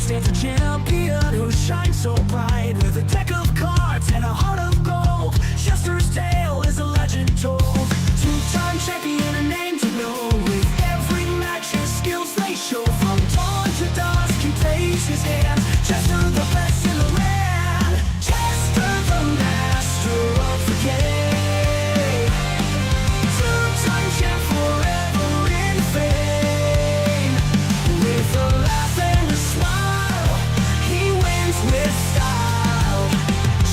stands a champion who shines so bright. With a deck of cards and a heart of gold, Chester's tale is a legend told. Two-time champion, a name to know. With every match his skills they show. From dawn to dusk he plays his hand. Chester the best in the land. Chester the master of the game. Two-time champ forever in fame. With a laugh and a smile, he wins with style.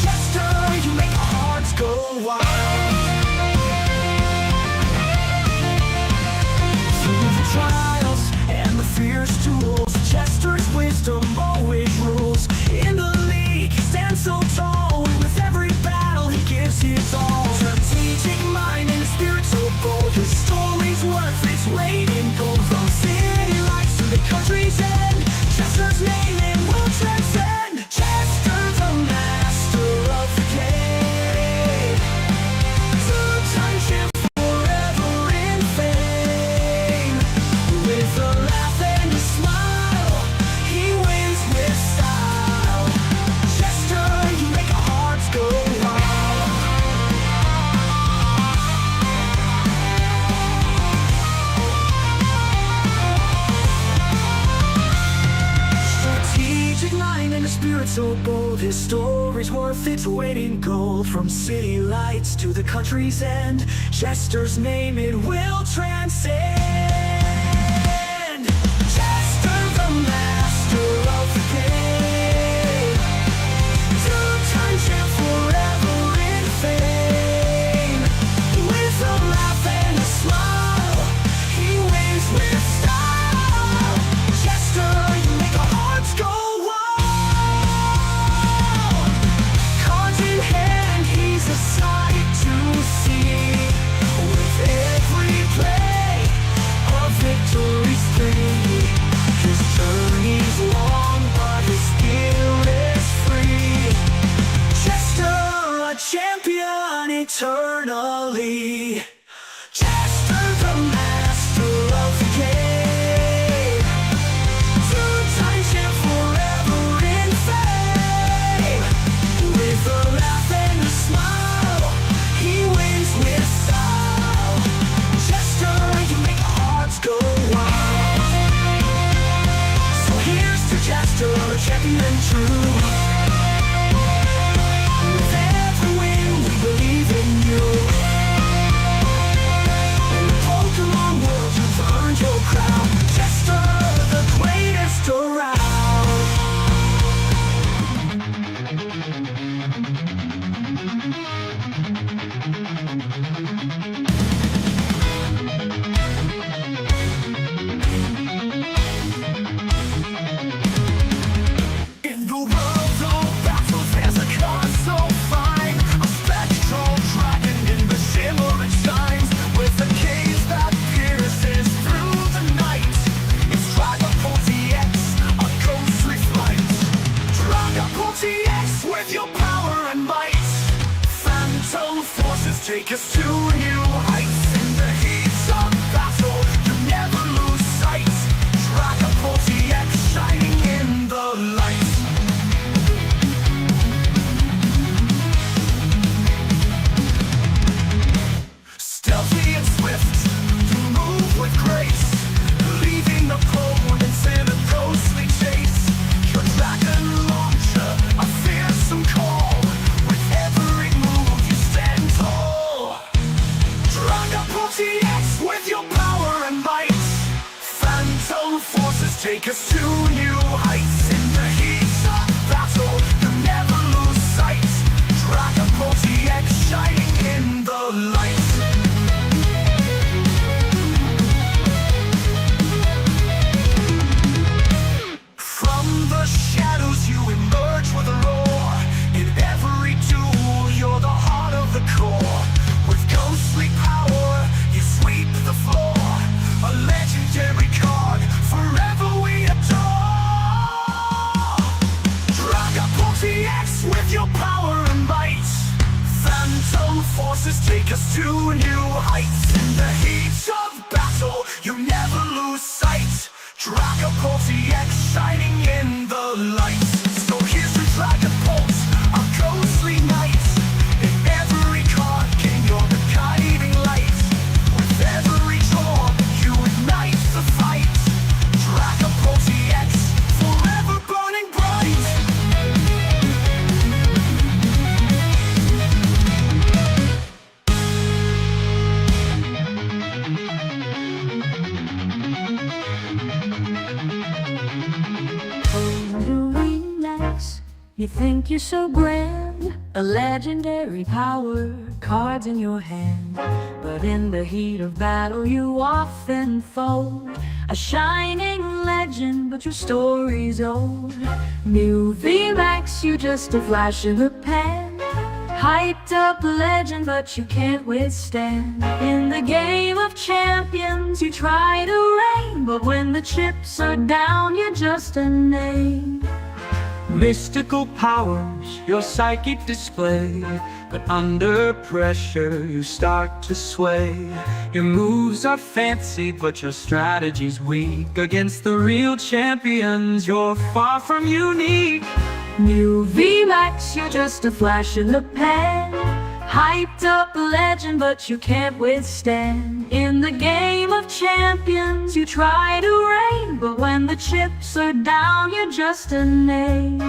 Chester, you make our hearts go wild. Through the trials and the fierce duels, Chester's wisdom always rules. In the league he stands so tall. With every battle he gives his all. Strategic mind and a spirit so bold. His story's worth its weight in gold. From city lights to the country's end, Chester's name it will transcend. Chester the master of the game. Two-time champ forever in fame. With a laugh and a smile, he wins with style. Chester, you make our hearts go wild. Strategic line and a spirit so bold. His story's worth its weight in gold. From city lights to the country's end, Chester's name it will transcend. Chester the master of the game. Two-time champ forever in fame. With a laugh and a smile, he wins with style. Chester, you make our hearts go wild. Cards in hand, he's a sight to see. With every play, a victory's free. His journey's long, but his skill is free. Chester, a champion eternally. Chester the master of the game. Two-time champ forever in fame. With a laugh and a smile, he wins with style. Chester, you make our hearts go wild. So here's to Chester, a champion true. With every win we believe in you. In the Pokémon world you've earned your crown. Chester, the greatest around. In the world of battles there's a card so fine. A spectral dragon in the shimmer it shines. With a gaze that pierces through the night. It's Dragapult TX, a ghostly flight. Dragapult TX with your power and might. Phantom forces take us to new heights. In the heat of battle you never lose sight. Dragapult TX shining in the light. Stealthy and swift, you move with grace, leaving opponents in a ghostly chase. Your dragon launcher, a fearsome call. With every move you stand tall. Dragapult TX with your power and might. Phantom forces take us to new heights. In the heat of battle you never lose sight. Dragapult TX shining in the light. From the shadows you emerge with a roar. In every duel you're the heart of the core. With ghostly power you sweep the floor. A legendary card forever we adore. Dragapult TX with your power and might. Phantom forces take us to new heights. In the heat of battle you never lose sight. Dracopult EX shining in the lights. So here's your Dragon Pulse, a ghostly night. In every card game, you're the guiding light. With every draw, you ignite the fight. Dracopult EX, forever burning bright. You think you're so grand, a legendary power, cards in your hand. But in the heat of battle you often fold. A shining legend, but your story's old. New VMAX, you just a flash in the pan. Hyped up legend, but you can't withstand. In the game of champions you try to reign, but when the chips are down you're just a name. Mystical powers, your psychic display. But under pressure you start to sway. Your moves are fancy, but your strategy's weak. Against the real champions, you're far from unique. New VMAX, you're just a flash in the pan. Hyped up legend, but you can't withstand. In the game of champions you try to reign, but when the chips are down you're just a name.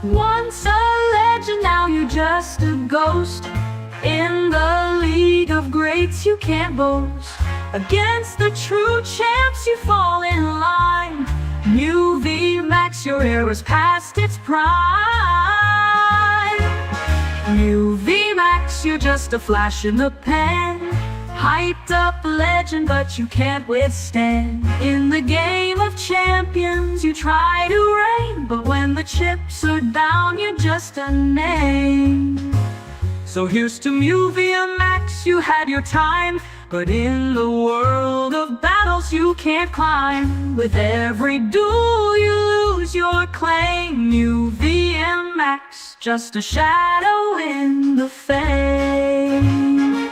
Once a legend, now you're just a ghost. In the league of greats you can't boast. Against the true champs you fall in line. New VMAX, your era's past its prime. New VMAX, you're just a flash in the pan. Hyped up legend, but you can't withstand. In the game of champions you try to reign, but when the chips are down you're just a name. So here's to New VMAX, you had your time. But in the world of battles you can't climb. With every duel you lose your claim. New VMAX, just a shadow in the fame.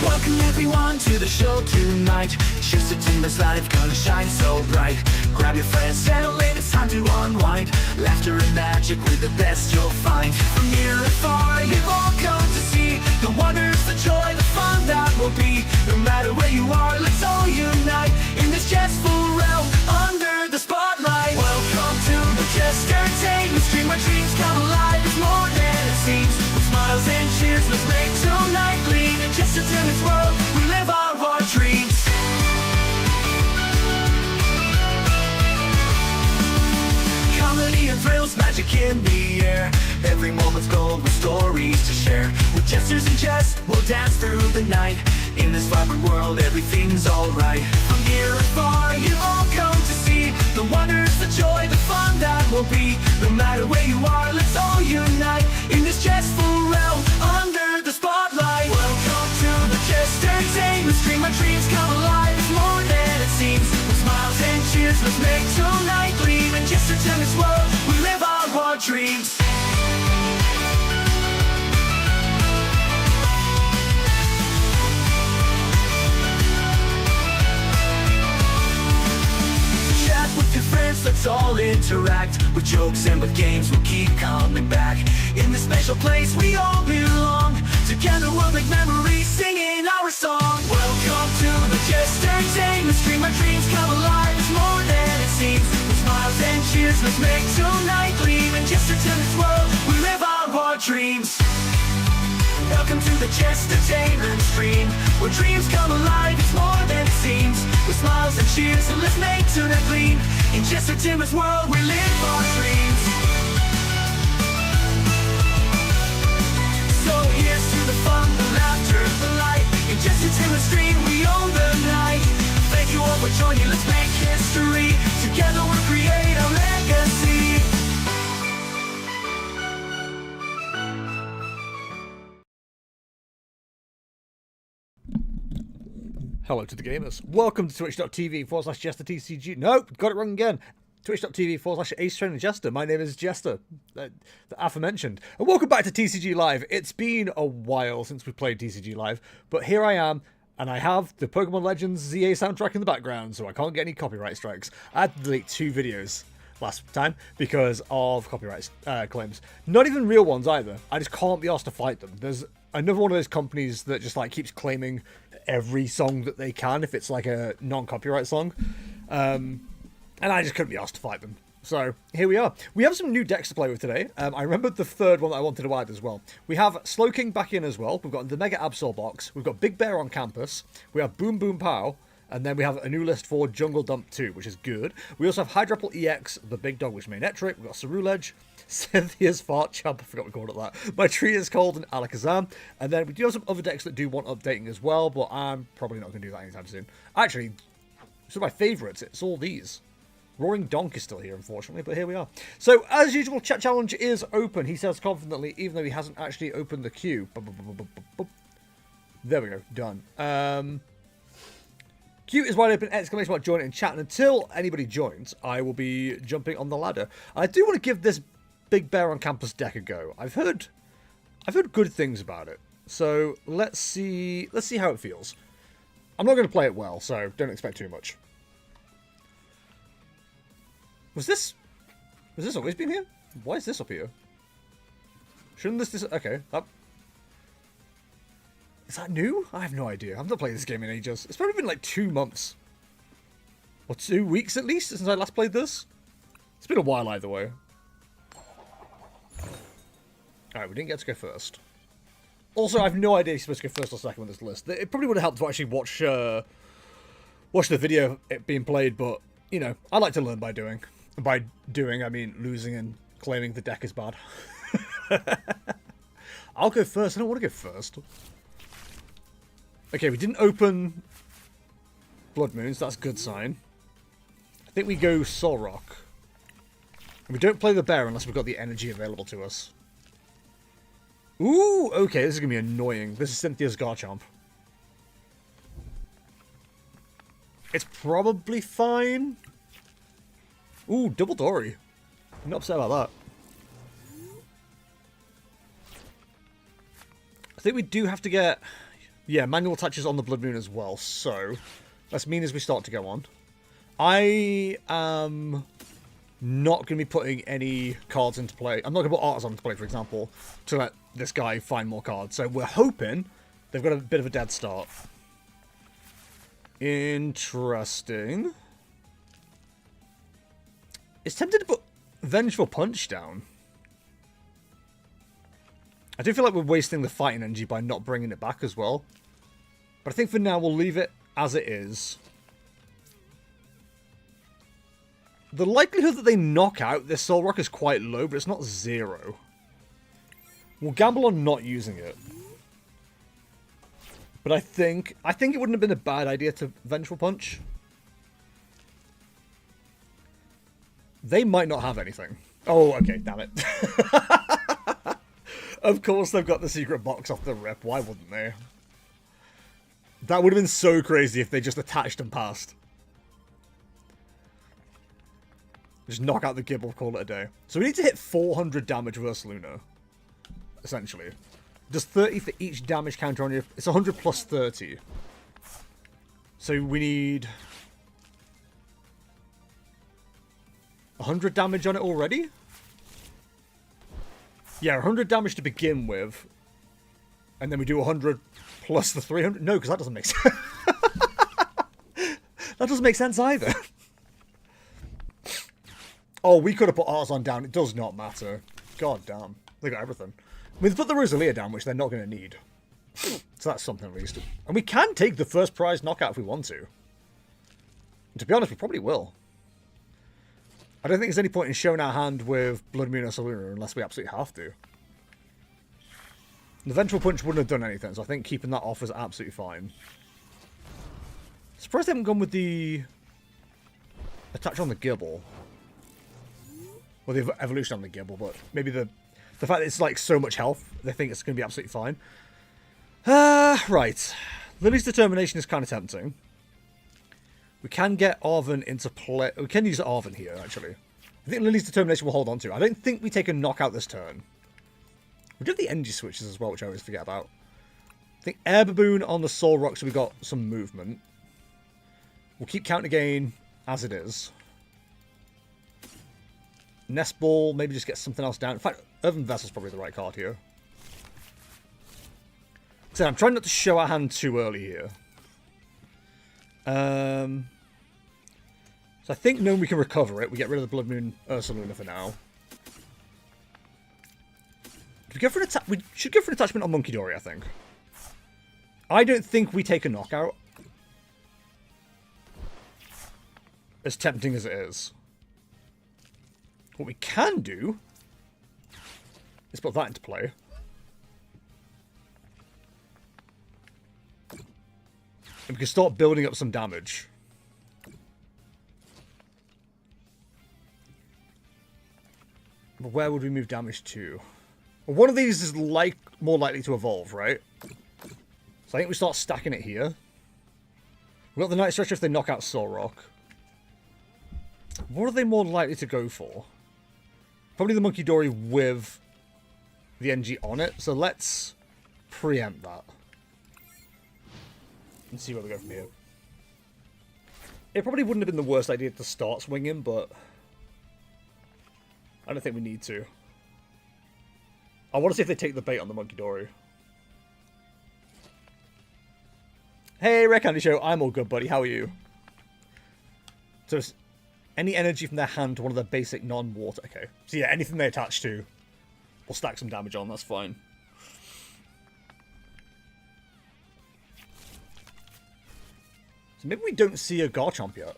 Welcome everyone to the show tonight. Cheers to Timber's life, gonna shine so bright. Grab your friends, settle in, it's time to unwind. Laughter and magic with the best you'll find. From near and far, you've all come to see the wonders, the joy, the fun that will be. No matter where you are, let's all unite in this jestful realm under the spotlight. Welcome to the Jest Entertainment Stream, where dreams come alive. It's more than it seems. With smiles and cheers, let's make tonight gleam. In Jest Entertainment's world, we live our dreams. Comedy and thrills, magic in the air. Every moment's gold with stories to share. With jesters and jest, we'll dance through the night. In this vibrant world, everything's alright. From near and far, you've all come to see the wonders, the joy, the fun that will be. No matter where you are, let's all unite in this jestful realm under the spotlight. Welcome to the Jest Entertainment Stream, where dreams come alive. It's more than it seems. With smiles and cheers, let's make tonight gleam. In Jest Entertainment's world, we live our dreams. Chat with your friends, let's all interact. With jokes and with games, we'll keep coming back. In this special place, we all belong. Together we'll make memories, singing our song. Welcome to the Jest Entertainment Stream, where dreams come alive. It's more than it seems. With smiles and cheers, let's make tonight gleam. In Jest Entertainment's world, we live our dreams. Welcome to the Jest Entertainment Stream, where dreams come alive. It's more than it seems. With smiles and cheers, and let's make tonight gleam. In Jest Entertainment's world, we live our dreams. So here's to the fun, the laughter, the light. In Jest Entertainment Stream, we own the night. Thank you all for joining, let's make history. Together we'll create a legacy. Hello to the gamers. Welcome to twitch.tv/JesterTCG. Nope, got it wrong again. twitch.tv/AceTrainingJester. My name is Jester, the aforementioned. And welcome back to TCG Live. It's been a while since we played TCG Live, but here I am, and I have the Pokemon Legends ZA soundtrack in the background, so I can't get any copyright strikes. I had to delete 2 videos last time because of copyright claims. Not even real ones either. I just can't be asked to fight them. There's another one of those companies that just like keeps claiming every song that they can if it's like a non-copyright song. And I just couldn't be asked to fight them. So, here we are. We have some new decks to play with today. I remembered the third one that I wanted to add as well. We have Slowking back in as well. We've got the Mega Absol box. We've got Big Bear on campus. We have Boom Boom Pow. And then we have a new list for Jungle Dump 2, which is good. We also have Hydrapple EX, the big dog, which is Manetric. We've got Ceruledge, Cynthia's Fart Chub, I forgot we called it that. My Tree is Cold, and Alakazam. And then we do have some other decks that do want updating as well, but I'm probably not going to do that anytime soon. Actually, some of my favourites, it's all these. Roaring Donk is still here, unfortunately, but here we are. So, as usual, chat challenge is open, he says confidently, even though he hasn't actually opened the queue. There we go, done. Queue is wide open, exclamation mark, join it in chat, and until anybody joins, I will be jumping on the ladder. I do want to give this Big Bear on Campus deck a go. I've heard good things about it, so let's see how it feels. I'm not going to play it well, so don't expect too much. Was this always been here? Why is this up here? Shouldn't this okay, that... Is that new? I have no idea. I've not played this game in ages. It's probably been like 2 months. Or 2 weeks at least since I last played this. It's been a while either way. Alright, we didn't get to go first. Also, I have no idea if you're supposed to go first or second on this list. It probably would have helped to actually watch the video it being played, but, you know, I like to learn by doing. And by doing, I mean losing and claiming the deck is bad. I'll go first. I don't want to go first. Okay, we didn't open Blood Moons. That's a good sign. I think we go Solrock. And we don't play the bear unless we've got the energy available to us. Ooh, okay, this is going to be annoying. This is Cynthia's Garchomp. It's probably fine. Ooh, double Dory. I'm not upset about that. I think we do have to get... Yeah, manual touches on the Blood Moon as well, so let's mean as we start to go on. I am not going to be putting any cards into play. I'm not going to put Artisan into play, for example, to let this guy find more cards. So we're hoping they've got a bit of a dead start. Interesting. It's tempted to put Vengeful Punch down. I do feel like we're wasting the fighting energy by not bringing it back as well. But I think for now we'll leave it as it is. The likelihood that they knock out this Solrock is quite low, but it's not 0. We'll gamble on not using it. But I think it wouldn't have been a bad idea to Vengeful Punch. They might not have anything. Oh, okay, damn it. Of course they've got the secret box off the rip. Why wouldn't they? That would have been so crazy if they just attached and passed. Just knock out the Gibble, call it a day. So we need to hit 400 damage versus Luna. Essentially. Does 30 for each damage counter on you. It's 100 plus 30. So we need 100 damage on it already? Yeah, 100 damage to begin with. And then we do 100 plus the 300. No, because that doesn't make sense. That doesn't make sense either. Oh, we could have put Artisan down. It does not matter. God damn. They got everything. I mean, they put the Rosalia down, which they're not going to need. So that's something at least. And we can take the first prize knockout if we want to. And to be honest, we probably will. I don't think there's any point in showing our hand with Blood Moon or Soluna unless we absolutely have to. The Vengeful Punch wouldn't have done anything, so I think keeping that off is absolutely fine. Surprised they haven't gone with the attach on the Gibble. Well, the evolution on the Gibble, but maybe the fact that it's like so much health, they think it's going to be absolutely fine. Right. Lily's Determination is kind of tempting. We can get Arven into play. We can use Arven here, actually. I think Lily's Determination will hold on to. I don't think we take a knockout this turn. We do have the energy switches as well, which I always forget about. I think Air Baboon on the Soul Rock, so we got some movement. We'll keep Counter Gain as it is. Nest Ball, maybe just get something else down. In fact, Earthen Vessel's probably the right card here. So I'm trying not to show our hand too early here. So I think knowing we can recover it, we get rid of the Blood Moon Ursaluna for now. We go for an attack. We should go for an attachment on Monkey Dory, I think. I don't think we take a knockout. As tempting as it is. What we can do is put that into play. And we can start building up some damage. But where would we move damage to? Well, one of these is more likely to evolve, right? So I think we start stacking it here. We've got the Night Stretcher if they knock out Soul Rock. What are they more likely to go for? Probably the Monkey Dory with the NG on it. So let's preempt that. And see where we go from here. It probably wouldn't have been the worst idea to start swinging, but I don't think we need to. I want to see if they take the bait on the Monkey Dory. Hey, Rare Candy Show. I'm all good, buddy. How are you? So it's any energy from their hand to one of their basic non-water. Okay. So yeah, anything they attach to, we'll stack some damage on. That's fine. So maybe we don't see a Garchomp yet.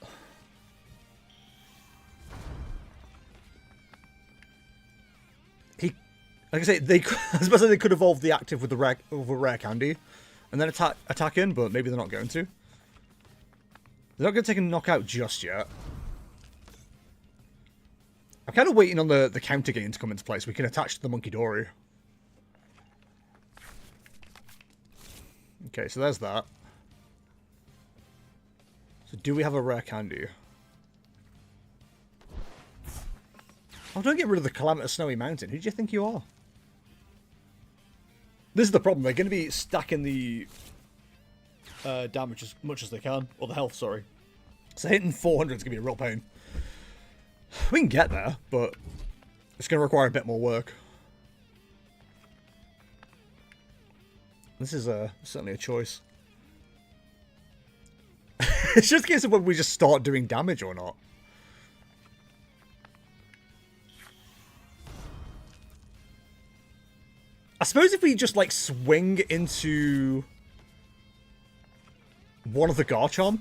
Like I say, I suppose they could evolve the active with the rare candy, and then attack in, but maybe they're not going to. They're not going to take a knockout just yet. I'm kind of waiting on the counter gain to come into play so we can attach to the Monkey Dory. Okay, so there's that. So do we have a rare candy? Oh, don't get rid of the Calamitous Snowy Mountain. Who do you think you are? This is the problem. They're going to be stacking the damage as much as they can. Or the health, sorry. So hitting 400 is going to be a real pain. We can get there, but it's going to require a bit more work. This is certainly a choice. It's just a case of whether we just start doing damage or not. I suppose if we just, like, swing into one of the Garchomp,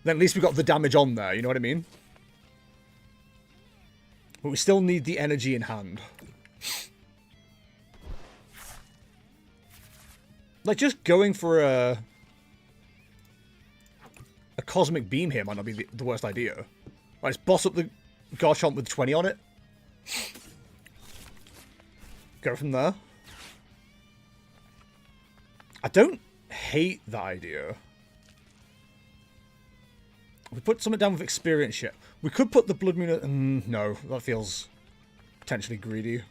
then at least we got the damage on there, you know what I mean? But we still need the energy in hand. Like, just going for a Cosmic Beam here might not be the worst idea. Right, let's boss up the Garchomp with 20 on it. Go from there. I don't hate that idea. We put something down with experience shit. We could put the Blood Moon... no, that feels potentially greedy.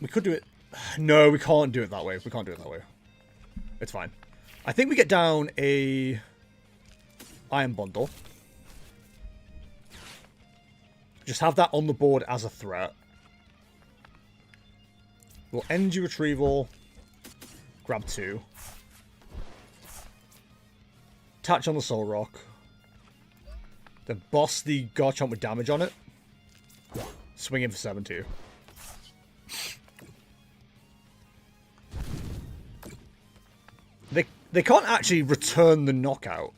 We could do it... No, we can't do it that way. We can't do it that way. It's fine. I think we get down a Iron Bundle. Just have that on the board as a threat. We'll end your retrieval. Grab 2. Attach on the Soul Rock. Then boss the Garchomp with damage on it. Swing in for 7-2. They can't actually return the knockout,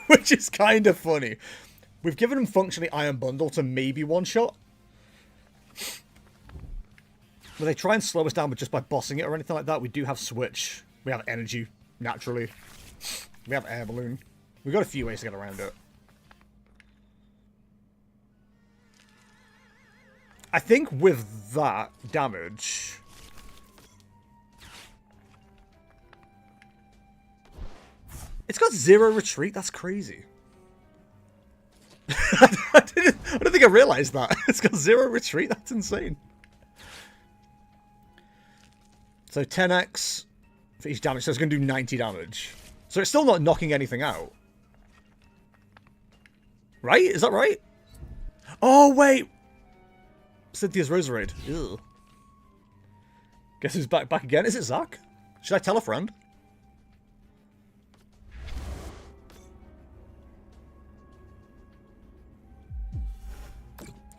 which is kind of funny. We've given them functionally Iron Bundle to maybe one-shot. But they try and slow us down but just by bossing it or anything like that. We do have Switch. We have Energy, naturally. We have Air Balloon. We've got a few ways to get around it. I think with that damage... It's got 0 retreat. That's crazy. I don't think I realized that. It's got 0 retreat. That's insane. So 10x for each damage. So it's going to do 90 damage. So it's still not knocking anything out. Right? Is that right? Oh, wait. Cynthia's Roserade. Ew. Guess who's back again? Is it Zach? Should I tell a friend?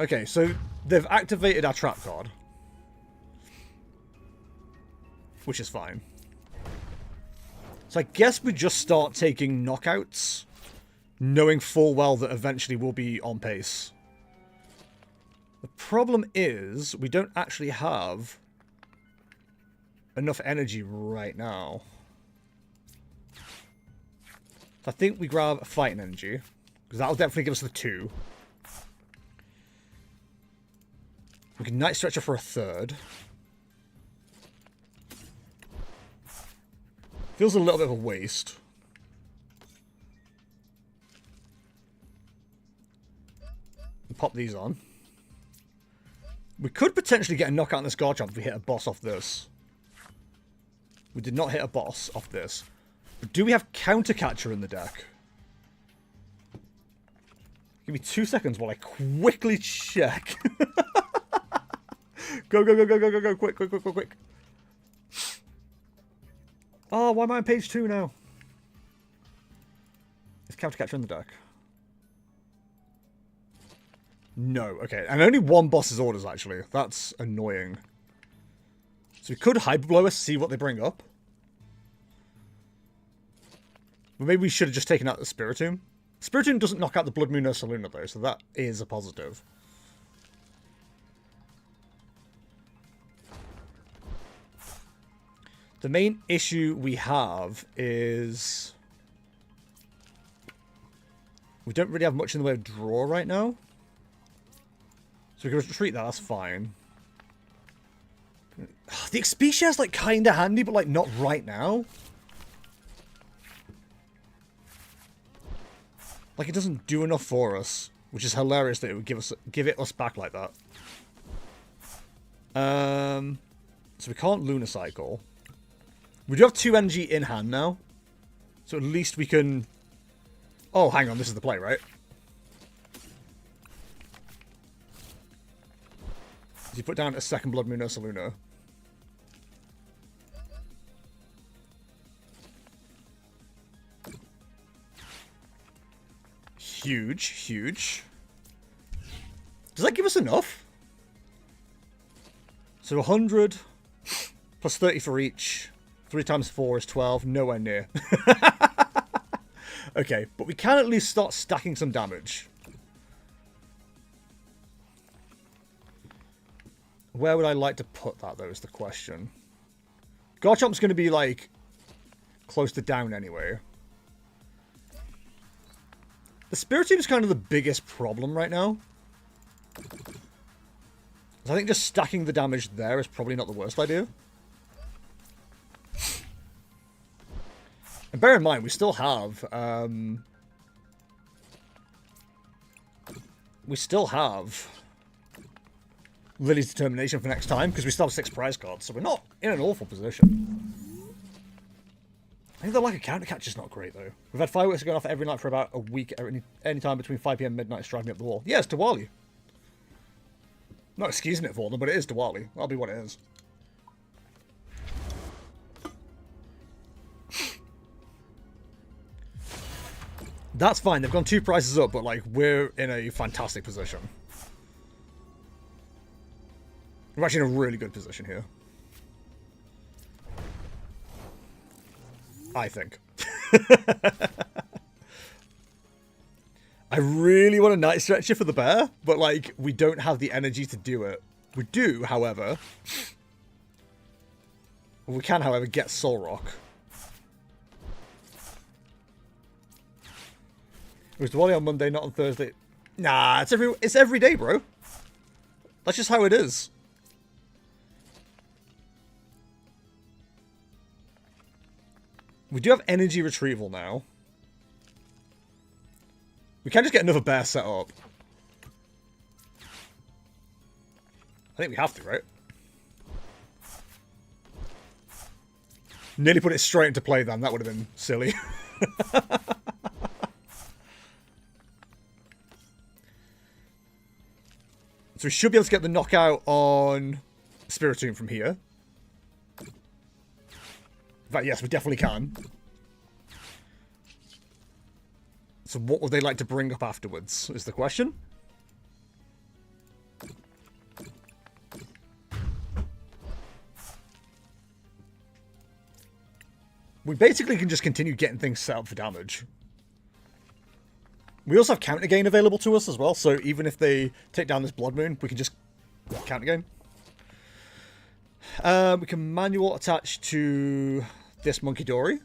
Okay, so they've activated our trap card. Which is fine. So I guess we just start taking knockouts, knowing full well that eventually we'll be on pace. The problem is, we don't actually have enough energy right now. So I think we grab a fighting energy, because that'll definitely give us the 2. We can Night Stretcher for a 3rd. Feels a little bit of a waste. Pop these on. We could potentially get a knockout on this Garchomp if we hit a boss off this. We did not hit a boss off this. But do we have Counter Catcher in the deck? Give me 2 seconds while I quickly check. Go, go, go, go, go, go, go, quick, quick, quick, quick, quick. Oh, why am I on page 2 now? Is Counter Catcher in the deck? No, okay. And only 1 boss's orders, actually. That's annoying. So we could Hyper Blower, see what they bring up. But maybe we should have just taken out the Spiritomb. Spiritomb doesn't knock out the Blood Moon Ursaluna, though, so that is a positive. The main issue we have is we don't really have much in the way of draw right now. So we can retreat that, that's fine. The XP share's like kinda handy, but like not right now. Like it doesn't do enough for us, which is hilarious that it would give it us back like that. So we can't Lunar Cycle. We do have 2 energy in hand now. So at least we can... Oh, hang on. This is the play, right? So you put down a second Blood Moon Ursaluna. Huge, huge. Does that give us enough? So 100 plus 30 for each. 3 times 4 is 12. Nowhere near. Okay, but we can at least start stacking some damage. Where would I like to put that, though, is the question. Garchomp's going to be, like, close to down anyway. The Spiritomb is kind of the biggest problem right now. So I think just stacking the damage there is probably not the worst idea. And bear in mind, we still have... Lily's Determination for next time, because we still have 6 prize cards, so we're not in an awful position. I think the lack of counter catch is not great, though. We've had fireworks going off every night for about a week, any time between 5 PM and midnight. It's driving me up the wall. Yeah, it's Diwali. Not excusing it for them, but it is Diwali. That'll be what it is. That's fine. They've gone 2 prices up, but like we're in a fantastic position. We're actually in a really good position here. I think. I really want a Night Stretcher for the bear, but like we don't have the energy to do it. We do, however. We can, however, get Soul Rock. It was Diwali on Monday, not on Thursday. Nah, it's every day, bro. That's just how it is. We do have energy retrieval now. We can just get another bear set up. I think we have to, right? Nearly put it straight into play then. That would have been silly. So we should be able to get the knockout on Spiritomb from here. In fact, yes, we definitely can. So what would they like to bring up afterwards, is the question. We basically can just continue getting things set up for damage. We also have counter gain available to us as well, so even if they take down this Blood Moon, we can just counter gain. We can manual attach to this Monkey Dory.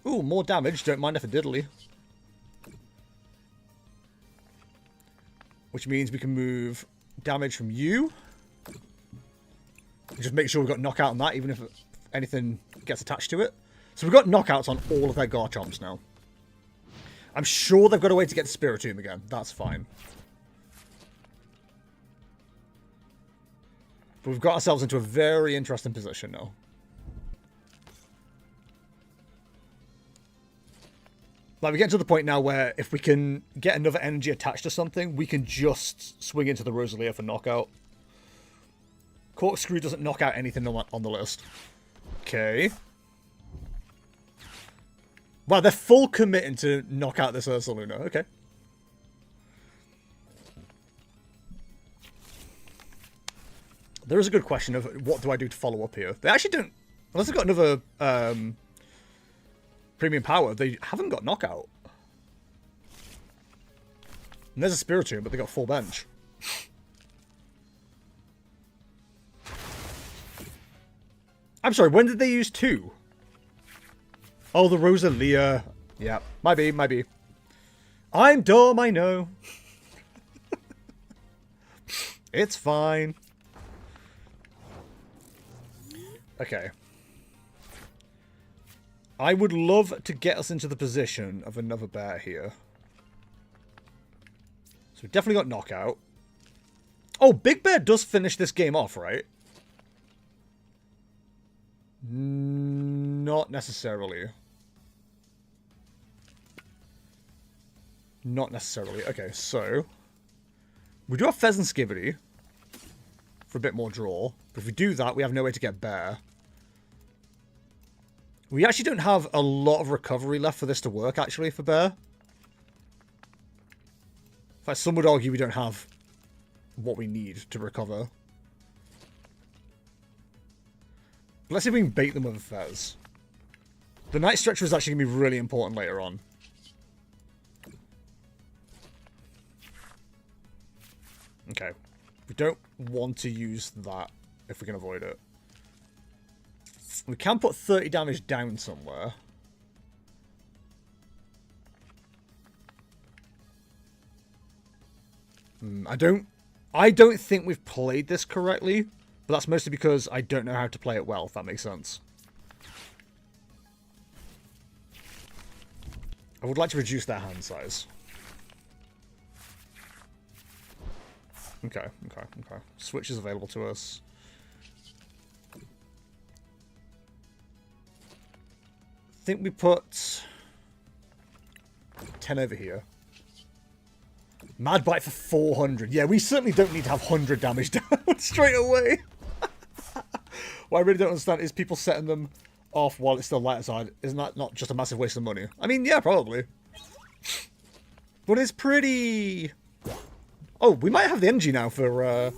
Ooh, more damage. Don't mind if a diddly. Which means we can move damage from you. Just make sure we've got knockout on that, even if anything gets attached to it. So we've got knockouts on all of their Garchomps now. I'm sure they've got a way to get to Spiritomb again. That's fine. But we've got ourselves into a very interesting position now. Like, we get to the point now where if we can get another energy attached to something, we can just swing into the Rosalia for knockout. Corkscrew doesn't knock out anything on the list. Okay. Wow, they're full committing to knock out this Ursaluna. Okay. There is a good question of what do I do to follow up here. They actually don't... Unless they've got another premium power, they haven't got knockout. And there's a Spiritomb, but they got full bench. I'm sorry, when did they use 2? Oh, the Rosalia. Yeah, might be, might be. I'm dumb, I know. It's fine. Okay. I would love to get us into the position of another bear here. So we've definitely got knockout. Oh, Big Bear does finish this game off, right? Not necessarily. Not necessarily. Okay, so... we do have Pheasant Skivity for a bit more draw. But if we do that, we have no way to get Bear. We actually don't have a lot of recovery left for this to work, actually, for Bear. In fact, some would argue we don't have what we need to recover. But let's see if we can bait them with a Fez. The Night Stretcher is actually going to be really important later on. Okay. We don't want to use that if we can avoid it. We can put 30 damage down somewhere. I don't think we've played this correctly, but that's mostly because I don't know how to play it well, if that makes sense. I would like to reduce their hand size. Okay. Switch is available to us. I think we put 10 over here. Mad Bite for 400. Yeah, we certainly don't need to have 100 damage down straight away. What I really don't understand is people setting them off while it's still light outside. Isn't that not just a massive waste of money? I mean, yeah, probably. But it's pretty... Oh, we might have the energy now for...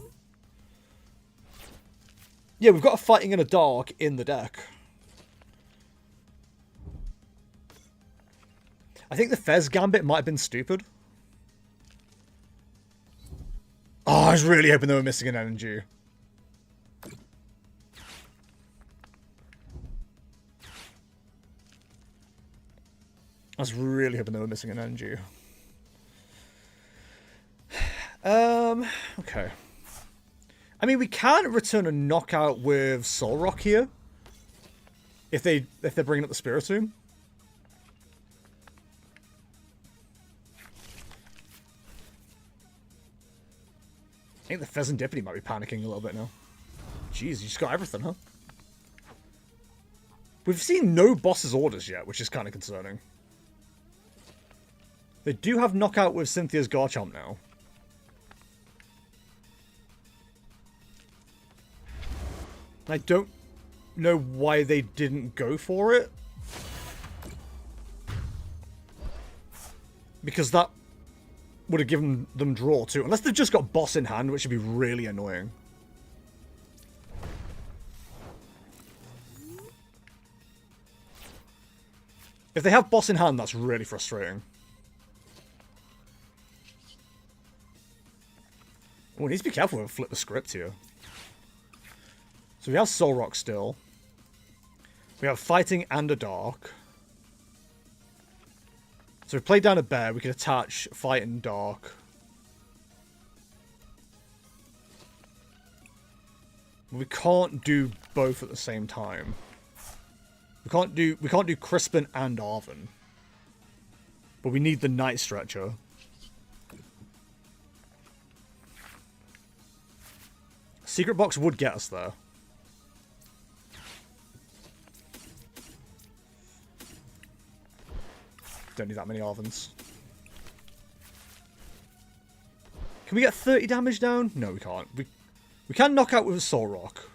Yeah, we've got a Fighting in a Dark in the deck. I think the Fez Gambit might have been stupid. Oh, I was really hoping they were missing an energy. I was really hoping they were missing an energy. Okay. I mean, we can return a knockout with Soul Rock here. If they're bringing up the Spiritomb. think the Pheasant Dippity might be panicking a little bit now. Jeez, you just got everything, huh? We've seen no boss's orders yet, which is kind of concerning. They do have knockout with Cynthia's Garchomp now. I don't know why they didn't go for it. Because that would have given them draw too. Unless they've just got boss in hand, which would be really annoying. If they have boss in hand, that's really frustrating. Oh, we need to be careful with flip the script here. So we have Soul Rock still. We have Fighting and a Dark. So we played down a bear, we could attach Fight and Dark. We can't do both at the same time. We can't do Crispin and Arven. But we need the Night Stretcher. Secret Box would get us there. Don't need that many Arvens. Can we get 30 damage down? No, we can't. We can knock out with a Soul Rock.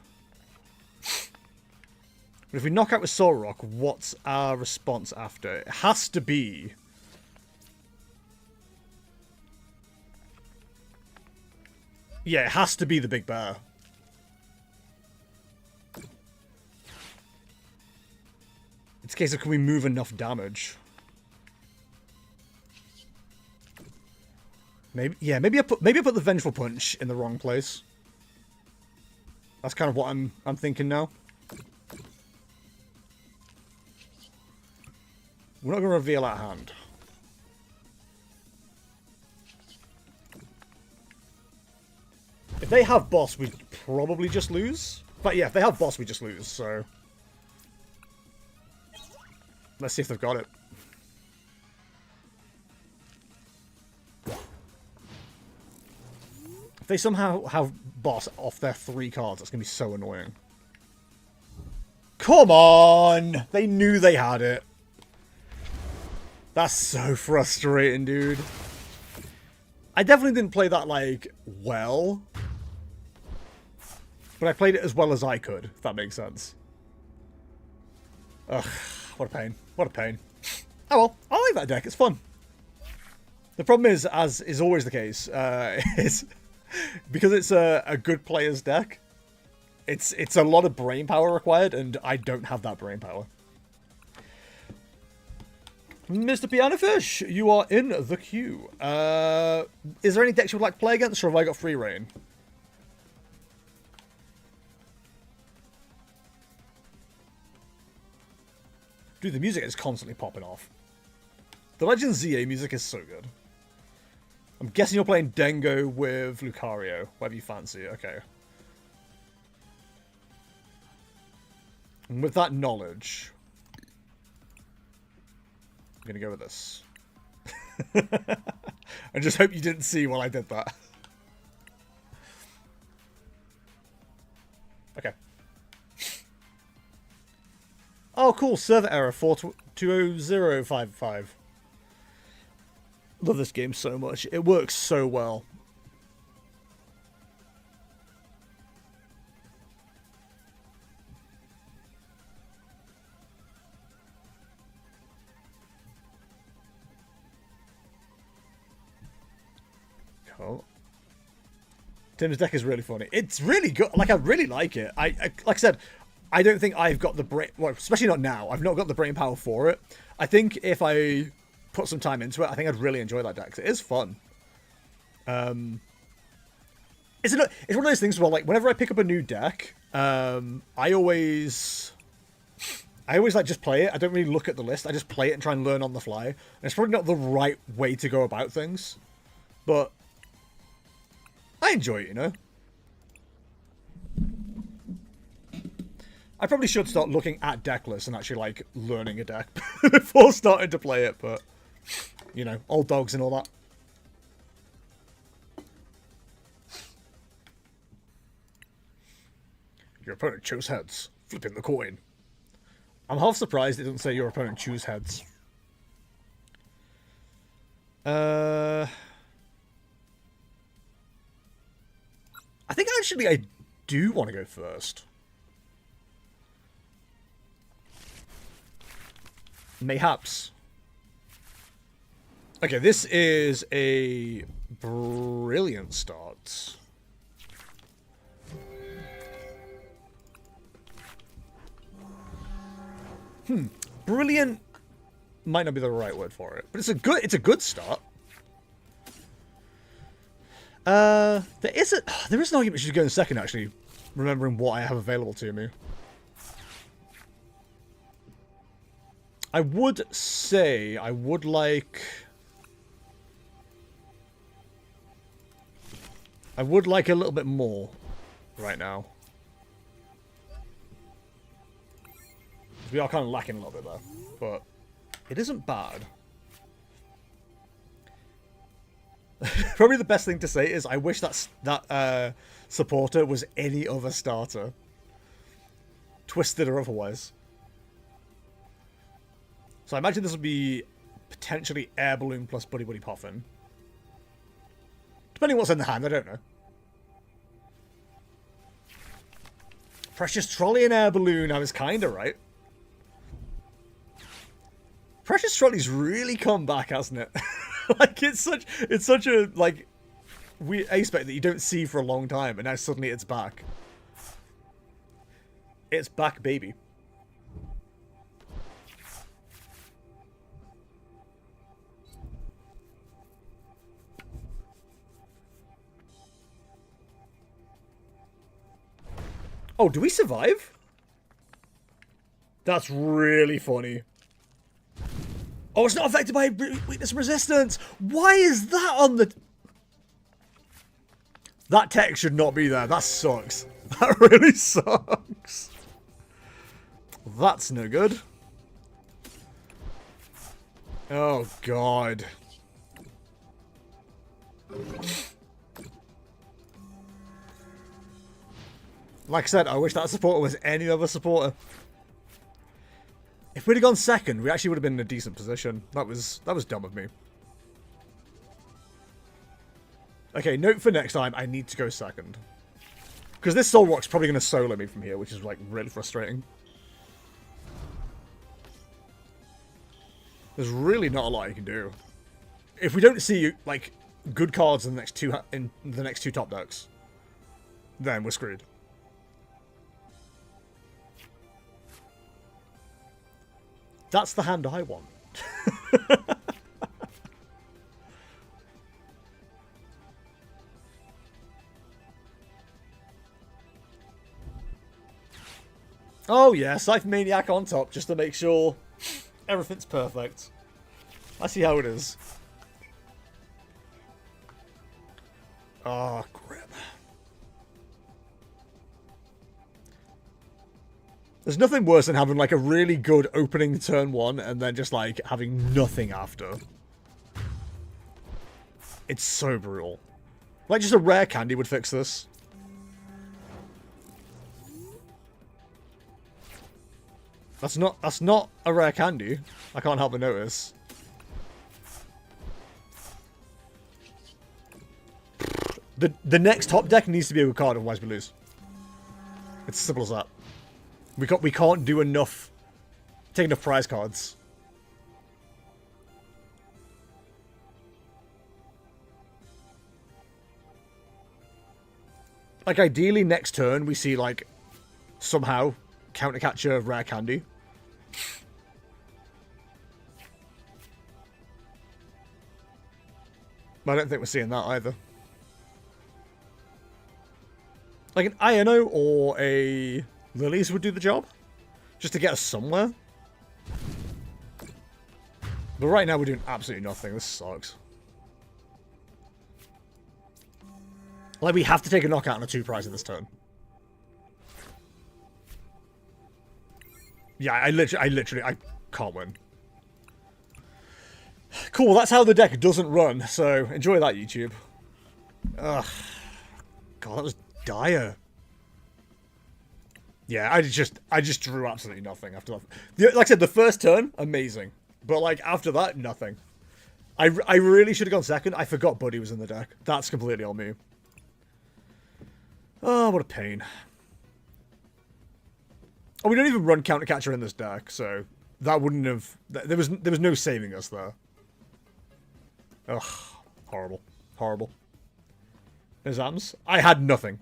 But if we knock out with Soul Rock, what's our response after? It has to be... Yeah, it has to be the Big Bear. It's a case of can we move enough damage? Maybe, yeah, maybe I put the Vengeful Punch in the wrong place. That's kind of what I'm thinking now. We're not going to reveal our hand. If they have boss, we probably just lose. But yeah, if they have boss, we just lose, so... Let's see if they've got it. If they somehow have boss off their 3 cards, that's going to be so annoying. Come on! They knew they had it. That's so frustrating, dude. I definitely didn't play that, like, well. But I played it as well as I could, if that makes sense. Ugh, what a pain. What a pain. Oh well, I like that deck, it's fun. The problem is, as is always the case, is because it's a good player's deck, it's a lot of brain power required, and I don't have that brain power. Mr. Piano Fish, you are in the queue. Is there any decks you would like to play against, or have I got free reign? Dude, the music is constantly popping off. The Legends ZA music is so good. I'm guessing you're playing Dengo with Lucario, whatever you fancy. Okay. And with that knowledge, I'm going to go with this. I just hope you didn't see while I did that. Okay. Oh, cool. Server error 420055. Love this game so much. It works so well. Cool. Tim's deck is really funny. It's really good. Like, I really like it. I like I said, I don't think I've got the brain... Well, especially not now. I've not got the brain power for it. I think if I put some time into it, I think I'd really enjoy that deck. It is fun. It's one of those things where, like, whenever I pick up a new deck, I always like just play it. I don't really look at the list. I just play it and try and learn on the fly. And it's probably not the right way to go about things, but I enjoy it, you know? I probably should start looking at deck lists and actually, like, learning a deck before starting to play it, but, you know, old dogs and all that. Your opponent chose heads. Flipping the coin. I'm half surprised it doesn't say your opponent choose heads. I think actually I do want to go first. Mayhaps. Okay, this is a brilliant start. Brilliant might not be the right word for it, but it's a good start. There is an argument we should go in second, actually, remembering what I have available to me. I would say I would like a little bit more right now. We are kind of lacking a little bit there, but it isn't bad. Probably the best thing to say is I wish that supporter was any other starter. Twisted or otherwise. So I imagine this would be potentially Air Balloon plus Buddy Buddy Poffin. Depending on what's in the hand, I don't know. Precious Trolley and Air Balloon, I was kinda right. Precious Trolley's really come back, hasn't it? Like it's such a like weird aspect that you don't see for a long time, and now suddenly it's back. It's back, baby. Oh, do we survive? That's really funny. Oh, it's not affected by weakness and resistance. Why is that on the... That text should not be there. That sucks. That really sucks. That's no good. Oh, God. Like I said, I wish that supporter was any other supporter. If we'd have gone second, we actually would have been in a decent position. That was dumb of me. Okay, note for next time, I need to go second. Because this Soul Rock's probably going to solo me from here, which is like really frustrating. There's really not a lot you can do. If we don't see like good cards in the next two top decks, then we're screwed. That's the hand I want. Oh yeah, Scythe Maniac on top, just to make sure everything's perfect. I see how it is. Ah, oh, grip. There's nothing worse than having like a really good opening turn one and then just like having nothing after. It's so brutal. Like just a rare candy would fix this. That's not a rare candy. I can't help but notice. The next top deck needs to be a good card, otherwise we lose. It's as simple as that. We can't do enough, take enough prize cards. Like ideally next turn we see like somehow counter catcher of rare candy. But I don't think we're seeing that either. Like an Iono or a Lilies would do the job, just to get us somewhere. But right now we're doing absolutely nothing. This sucks. Like we have to take a knockout on a 2 prize in this turn. Yeah, I literally can't win. Cool, that's how the deck doesn't run. So enjoy that, YouTube. Ugh, God, that was dire. Yeah, I just drew absolutely nothing after that. Like I said, the first turn, amazing. But like after that, nothing. I really should have gone second. I forgot Buddy was in the deck. That's completely on me. Oh, what a pain. Oh, we don't even run Countercatcher in this deck, so that wouldn't have... There was no saving us there. Ugh. Horrible. Horrible. No Zams? I had nothing.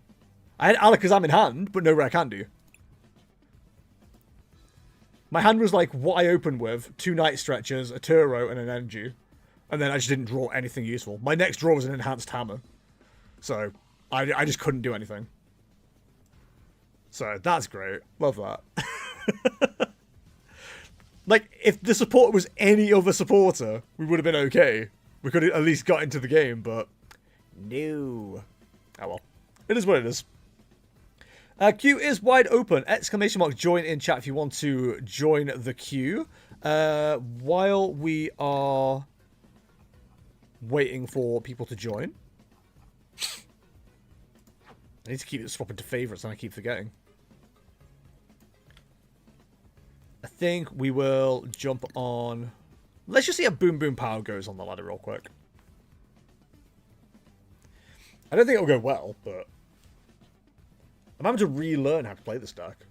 I had Alakazam in hand, but no rare candy. My hand was like what I opened with. 2 Night Stretchers, a Turo, and an Energy. And then I just didn't draw anything useful. My next draw was an Enhanced Hammer. So, I just couldn't do anything. So, that's great. Love that. Like, if the supporter was any other supporter, we would have been okay. We could have at least got into the game, but... No. Oh well. It is what it is. Queue is wide open. Exclamation mark join in chat if you want to join the queue. While we are waiting for people to join. I need to keep it swapping to favorites and I keep forgetting. I think we will jump on... Let's just see how Boom Boom Power goes on the ladder real quick. I don't think it'll go well, but... I'm having to relearn how to play this deck.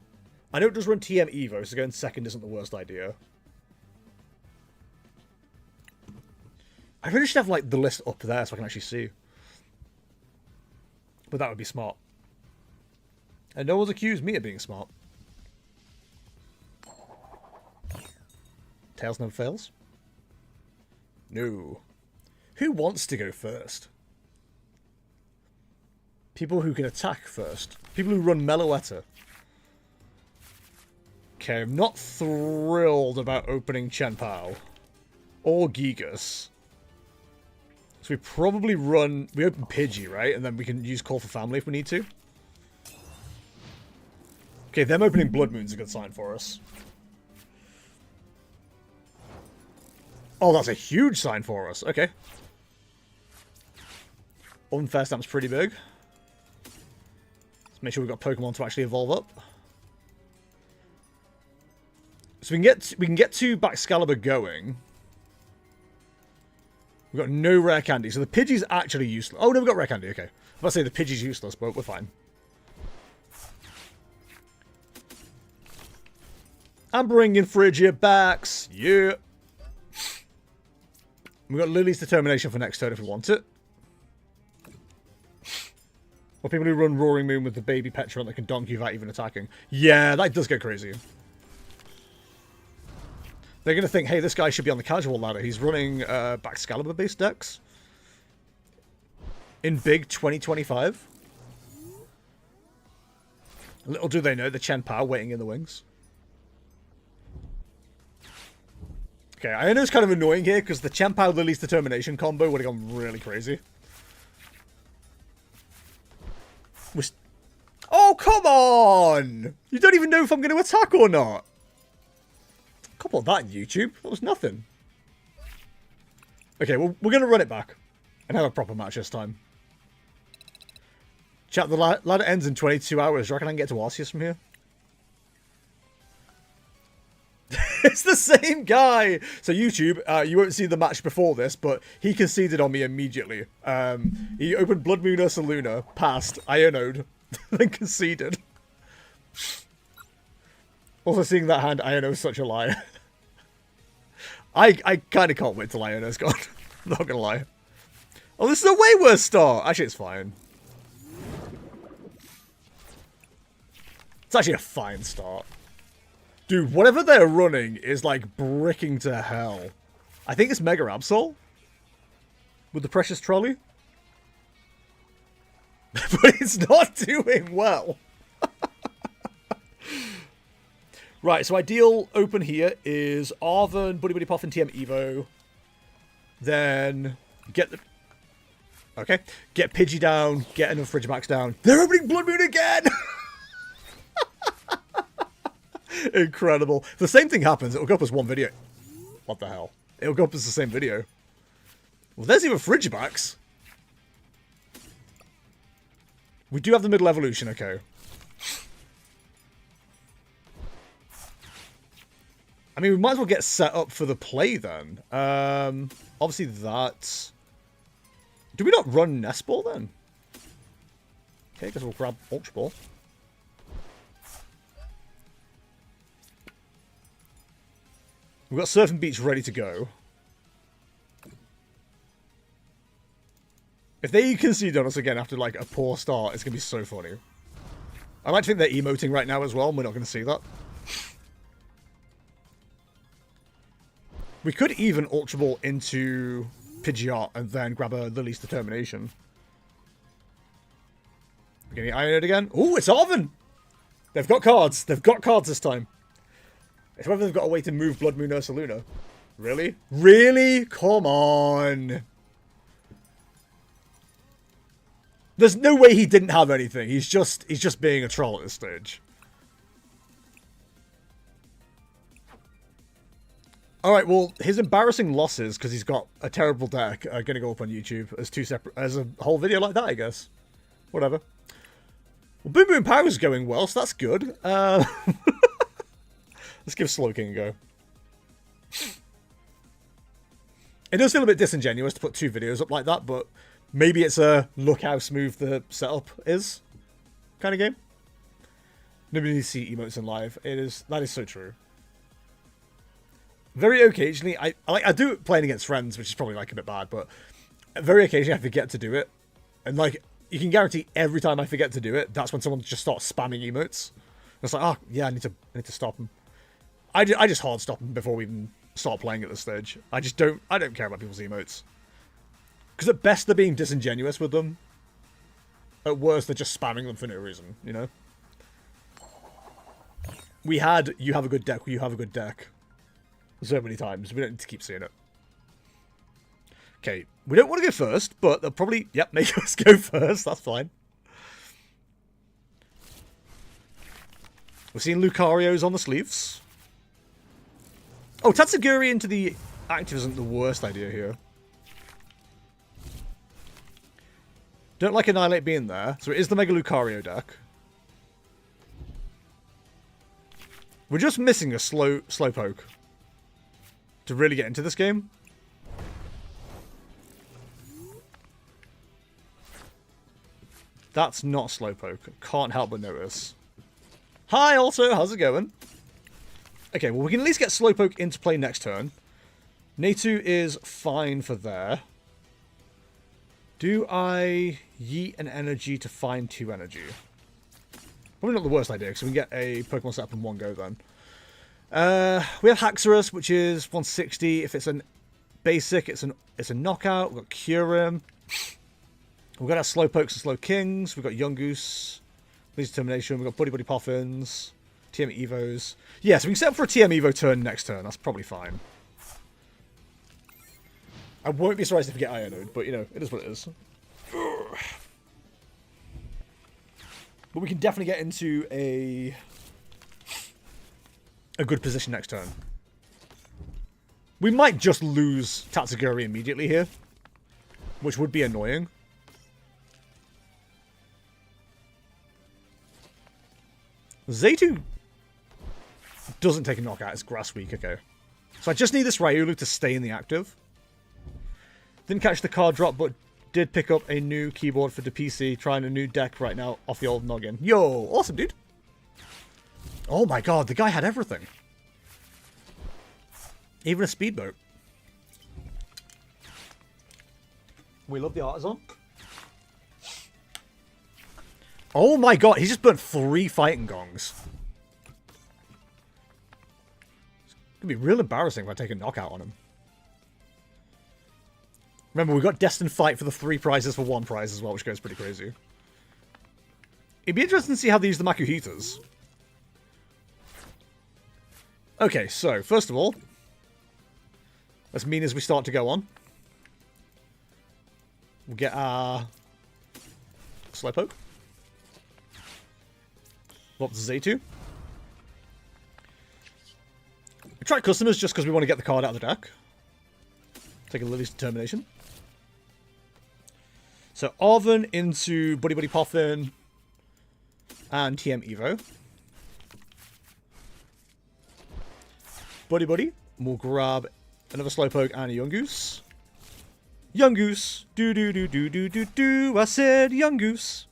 I know it does run TM Evo, so going second isn't the worst idea. I really should have, like, the list up there so I can actually see. But that would be smart. And no one's accused me of being smart. Tails never fails? No. Who wants to go first? People who can attack first. People who run Meloetta. Okay, I'm not thrilled about opening Chen Pao. Or Gigas. So we probably run... We open Pidgey, right? And then we can use Call for Family if we need to. Okay, them opening Blood Moon's a good sign for us. Oh, that's a huge sign for us. Okay. Unfair Stamp's pretty big. Let's make sure we've got Pokemon to actually evolve up. So we can get to Baxcalibur going. We've got no rare candy, so the Pidgey's actually useless. Oh no, we've got rare candy, okay. I was about to say the Pidgey's useless, but we're fine. I'm bringing Frigibax. Yeah. We've got Lily's Determination for next turn if we want it. Or people who run Roaring Moon with the baby Petron that can donk you without even attacking. Yeah, that does get crazy. They're going to think, hey, this guy should be on the casual ladder. He's running Baxcalibur-based decks. In big 2025. Little do they know the Chen Pao waiting in the wings. Okay, I know it's kind of annoying here because the Chen Pao Lily's Determination combo would have gone really crazy. Oh, come on! You don't even know if I'm going to attack or not. Couple of that on YouTube. That was nothing. Okay, well, we're going to run it back. And have a proper match this time. Chat, the ladder ends in 22 hours. Do you reckon I can get to Arceus from here? It's the same guy! So YouTube, you won't see the match before this, but he conceded on me immediately. He opened Blood Moon Ursaluna, passed, Ionode, then conceded. Also seeing that hand, Iono's such a liar. I kind of can't wait till Iono's gone. I'm not gonna lie. Oh, this is a way worse start! Actually, it's fine. It's actually a fine start. Dude, whatever they're running is like bricking to hell. I think it's Mega Absol. With the Precious Trolley. But it's not doing well. Right, so ideal open here is Arven, Buddy Buddy Puff, and TM Evo. Then get the... Okay. Get Pidgey down, get enough Frigibax down. They're opening Blood Moon again! Incredible. If the same thing happens, it'll go up as one video. What the hell? It'll go up as the same video. Well, there's even Frigibax. We do have the middle evolution, okay. I mean, we might as well get set up for the play then. Obviously that... Do we not run Nest Ball then? Okay, guess we'll grab Ultra Ball. We've got Surfing Beach ready to go. If they concede on us again after, like, a poor start, it's going to be so funny. I like to think they're emoting right now as well, and we're not going to see that. We could even Ultra Ball into Pidgeot and then grab a Lily's Determination. We're getting Ironed again. Ooh, it's Arven! They've got cards. They've got cards this time. It's whether they've got a way to move Blood Moon Ursaluna. Really? Really? Come on. There's no way he didn't have anything. He's just being a troll at this stage. Alright, well, his embarrassing losses, because he's got a terrible deck, are going to go up on YouTube as two separate, as a whole video like that, I guess. Whatever. Well, Boom Boom Power's going well, so that's good. Let's give Slowking a go. It does feel a bit disingenuous to put two videos up like that, but maybe it's a look how smooth the setup is kind of game. Nobody needs to see emotes in live. That is so true. Very occasionally, I do it playing against friends, which is probably like a bit bad, but very occasionally I forget to do it. And like, you can guarantee every time I forget to do it, that's when someone just starts spamming emotes. And it's like, oh yeah, I need to stop them. I just hard stop them before we even start playing at this stage. I don't care about people's emotes. Because at best they're being disingenuous with them. At worst they're just spamming them for no reason, you know? We had, you have a good deck, you have a good deck. So many times. We don't need to keep seeing it. Okay, we don't want to go first, but they'll probably, yep, make us go first. That's fine. We're seeing Lucario's on the sleeves. Oh, Tatsugiri into the active isn't the worst idea here. Don't like Annihilate being there, so it is the Mega Lucario deck. We're just missing a Slowpoke to really get into this game. That's not Slowpoke. Can't help but notice. Hi, also. How's it going? Okay, well, we can at least get Slowpoke into play next turn. Natu is fine for there. Do I yeet an energy to find 2 energy? Probably not the worst idea, because we can get a Pokemon set up in one go then. We have Haxorus, which is 160. If it's a basic, it's a knockout. We've got Kyurem. We've got our Slowpokes and Slowkings. We've got Yungoos. Please Determination. We've got Buddy Buddy Poffins. TM Evos. Yeah, so we can set up for a TM Evo turn next turn. That's probably fine. I won't be surprised if we get Ionode, but, you know, it is what it is. But we can definitely get into a good position next turn. We might just lose Tatsugiri immediately here, which would be annoying. Zaytu doesn't take a knockout. It's Grass Week, okay. So I just need this Ryulu to stay in the active. Didn't catch the card drop, but did pick up a new keyboard for the PC, trying a new deck right now off the old noggin. Yo, awesome, dude. Oh my god, the guy had everything. Even a speedboat. We love the artisan. Oh my god, he just burnt 3 fighting gongs. It's gonna be real embarrassing if I take a knockout on him. Remember, we got Destined Fight for the 3 prizes for 1 prize as well, which goes pretty crazy. It'd be interesting to see how they use the Makuhitas. Okay, so, first of all, as mean as we start to go on, we'll get our Slowpoke. What to Zaytu. We try customers just because we want to get the card out of the deck. Take a Lily's Determination. So Arven into Buddy Buddy Poffin and TM Evo. Buddy Buddy. And we'll grab another Slowpoke and a Yungoos. Yungoos. Do. I said Yungoos.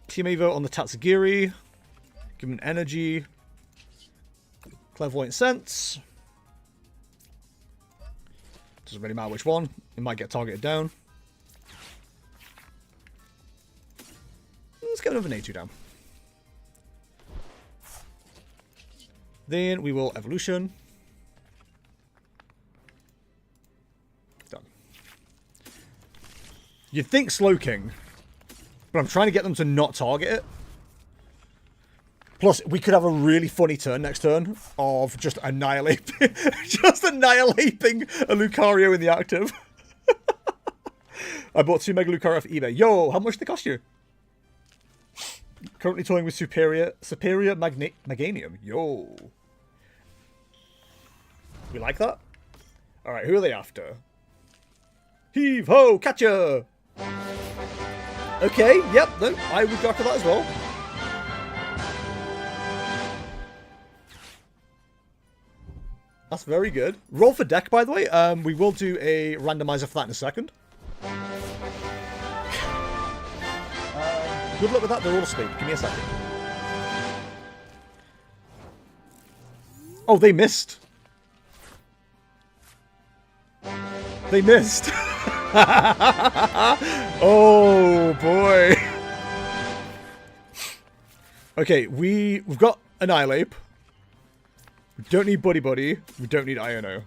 Team Evo on the Tatsugiri. Give him an energy. Clairvoyant Sense. Doesn't really matter which one. It might get targeted down. Let's get another Nature down. Then we will Evolution. Done. You'd think Slowking, but I'm trying to get them to not target it. Plus, we could have a really funny turn next turn of just annihilating, just annihilating a Lucario in the active. I bought 2 Mega Lucario off eBay. Yo, how much did they cost you? Currently toying with Superior Meganium. Yo. We like that? Alright, who are they after? Heave ho, catcher! Okay, yep, no, I would go after that as well. That's very good. Roll for deck, by the way. We will do a randomizer for that in a second. Good luck with that. They're all asleep. Give me a second. Oh, they missed. They missed. Oh, boy. Okay, we've got Annihilate. We don't need Buddy Buddy. We don't need Iono.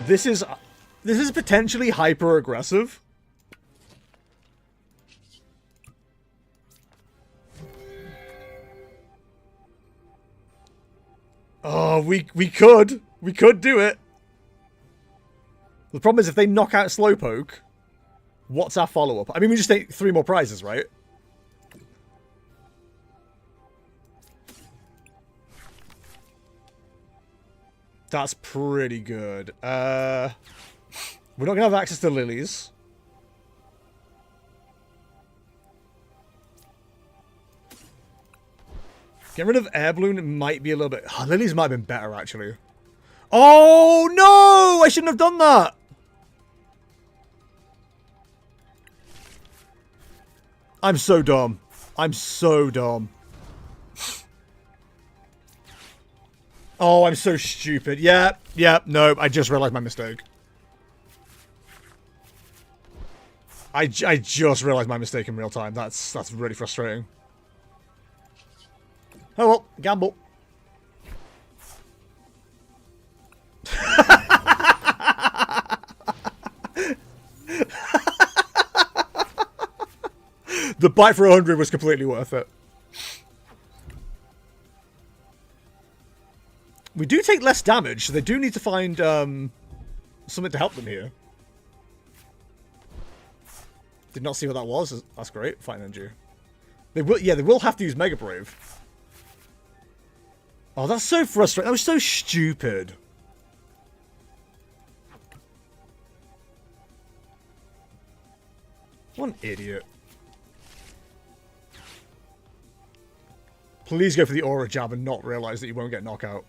This is potentially hyper aggressive. Oh, we could do it. The problem is if they knock out Slowpoke, what's our follow-up? I mean, we just take 3 more prizes, right? That's pretty good. We're not going to have access to lilies. Get rid of Air Balloon might be a little bit... Oh, lilies might have been better, actually. Oh, no! I shouldn't have done that! I'm so dumb. I'm so dumb. Oh, I'm so stupid. Yeah, no, I just realized my mistake. I just realized my mistake in real time. That's really frustrating. Oh well, gamble. The bite for 100 was completely worth it. We do take less damage, so they do need to find something to help them here. Did not see what that was. That's great. Fine energy. They will, yeah, they will have to use Mega Brave. Oh, that's so frustrating. That was so stupid. What an idiot. Please go for the Aura Jab and not realize that you won't get knockout.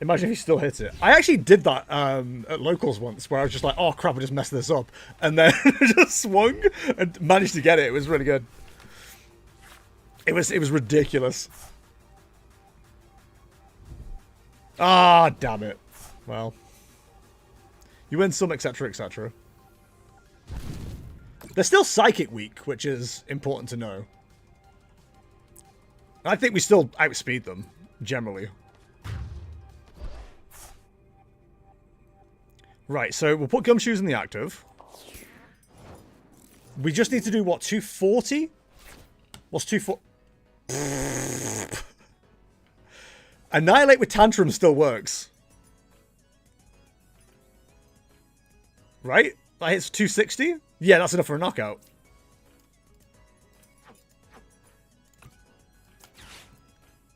Imagine if he still hits it. I actually did that at locals once, where I was just like, oh crap, I just messed this up. And then just swung and managed to get it. It was really good. It was ridiculous. Ah, damn it. Well. You win some, etc., etc. They're still Psychic weak, which is important to know. I think we still outspeed them, generally. Right, so we'll put Gumshoes in the active. We just need to do, what, 240? What's 240? Annihilate with Tantrum still works. Right? That hits 260? Yeah, that's enough for a knockout.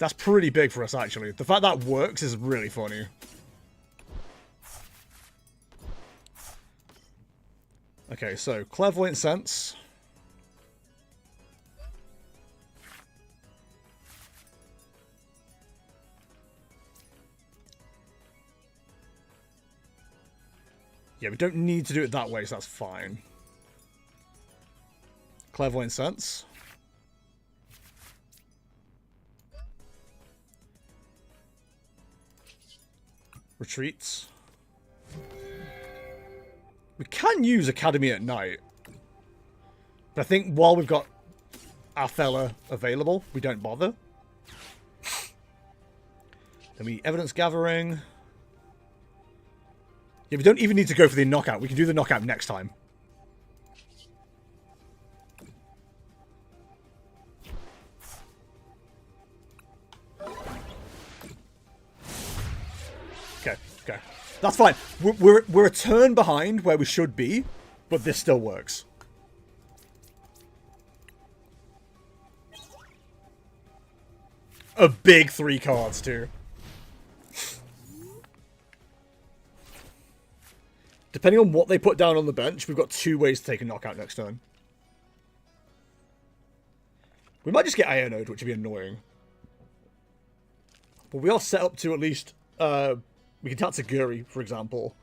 That's pretty big for us, actually. The fact that works is really funny. Okay, so clairvoyant sense. Yeah, we don't need to do it that way, so that's fine. Clairvoyant sense. Retreats. We can use Academy at night. But I think while we've got our fella available, we don't bother. Then we evidence gathering. Yeah, we don't even need to go for the knockout. We can do the knockout next time. Okay, okay. That's fine. We're a turn behind where we should be, but this still works. A big 3 cards, too. Depending on what they put down on the bench, we've got 2 ways to take a knockout next turn. We might just get Ionode, which would be annoying. But we are set up to at least... we can Tatsuguri, for example.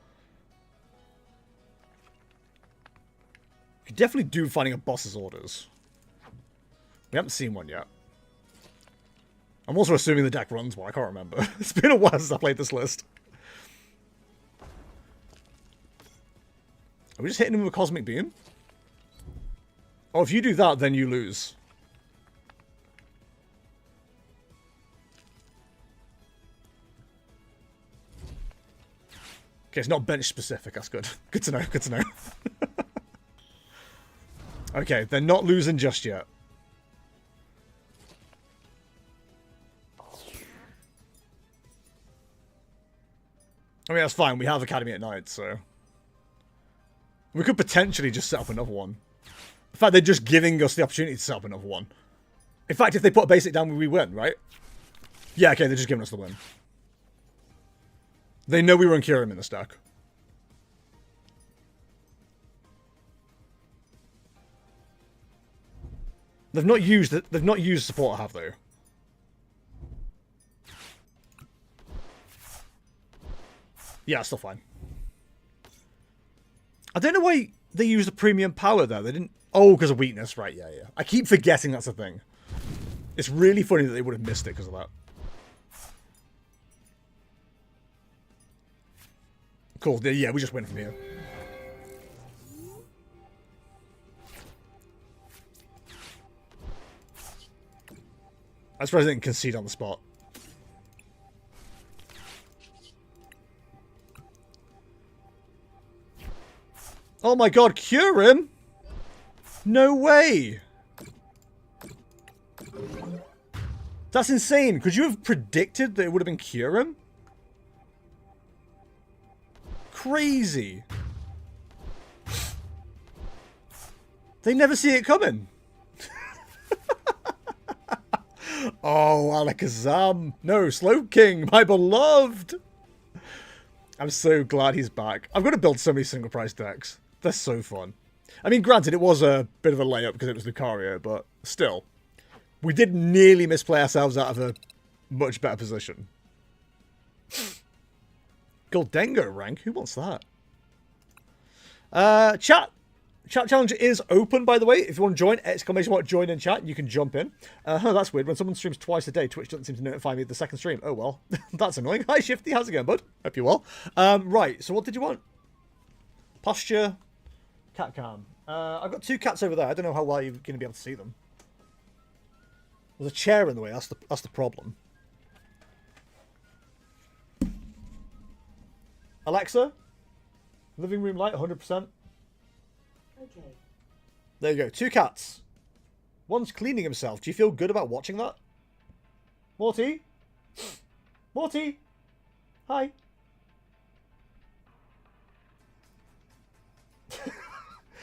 We could definitely do finding a boss's orders. We haven't seen one yet. I'm also assuming the deck runs one. I can't remember. It's been a while since I played this list. Are we just hitting him with a Cosmic Beam? Oh, if you do that, then you lose. Okay, it's not bench specific. That's good. Good to know. Good to know. Okay, they're not losing just yet. I mean, that's fine. We have Academy at night, so... We could potentially just set up another one. In fact, they're just giving us the opportunity to set up another one. In fact, if they put a basic down, we win, right? Yeah, okay, they're just giving us the win. They know we run Kyurem in the stack. They've not used support, have they? Yeah, still fine. I don't know why they used the premium power though. They didn't. Oh, because of weakness, right? Yeah, yeah. I keep forgetting that's a thing. It's really funny that they would have missed it because of that. Cool. Yeah, we just win from here. I suppose they didn't concede on the spot. Oh my god, Kyurem? No way! That's insane. Could you have predicted that it would have been Kyurem? Crazy. They never see it coming. Oh, Alakazam. No, Slow King, my beloved. I'm so glad he's back. I'm going to build so many single price decks. They're so fun. I mean, granted, it was a bit of a layup because it was Lucario, but still. We did nearly misplay ourselves out of a much better position. Goldengo rank? Who wants that? Chat challenge is open, by the way. If you want to join, exclamation mark join in chat, you can jump in. That's weird. When someone streams twice a day, Twitch doesn't seem to notify me of the second stream. Oh, well. That's annoying. Hi, Shifty. How's it going, bud? Hope you're well. Right, so what did you want? Posture. Cat cam. I've got 2 cats over there. I don't know how well you're going to be able to see them. There's a chair in the way. That's the problem. Alexa? Living room light, 100%. Okay. There you go. 2 cats. One's cleaning himself. Do you feel good about watching that? Morty? Morty? Hi.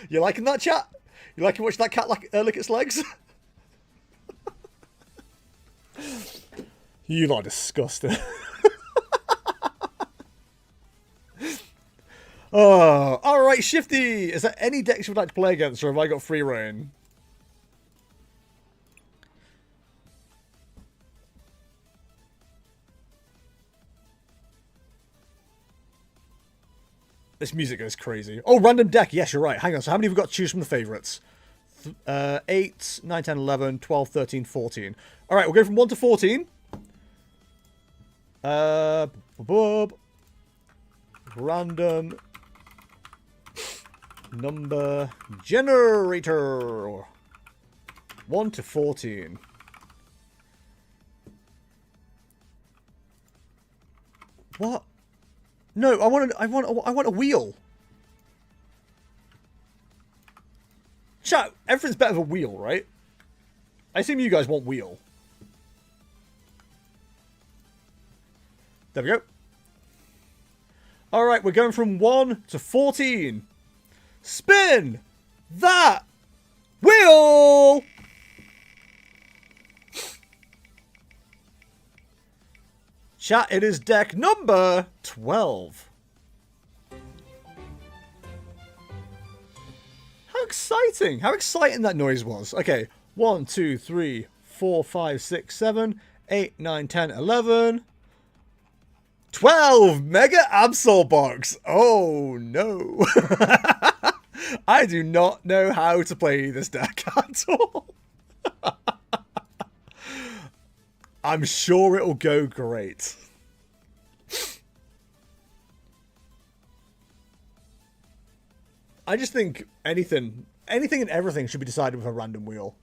You liking that, chat? You liking watching that cat lick its legs? You lot are disgusting. Oh, alright, Shifty! Is there any decks you would like to play against, or have I got free reign? This music goes crazy. Oh, random deck. Yes, you're right. Hang on. So how many have we got to choose from the favourites? 8, 9, 10, 11, 12, 13, 14. Alright, we'll go from 1 to 14. Random number generator. 1 to 14. What? No, I want a wheel. Chat, everything's better than a wheel, right? I assume you guys want wheel. There we go. Alright, we're going from 1 to 14. Spin that wheel! Chat, it is deck number 12. How exciting! How exciting that noise was. Okay, 1, 2, 3, 4, 5, 6, 7, 8, 9, 10, 11... 12 Mega Absol Box. Oh no. I do not know how to play this deck at all. I'm sure it'll go great. I just think anything and everything should be decided with a random wheel.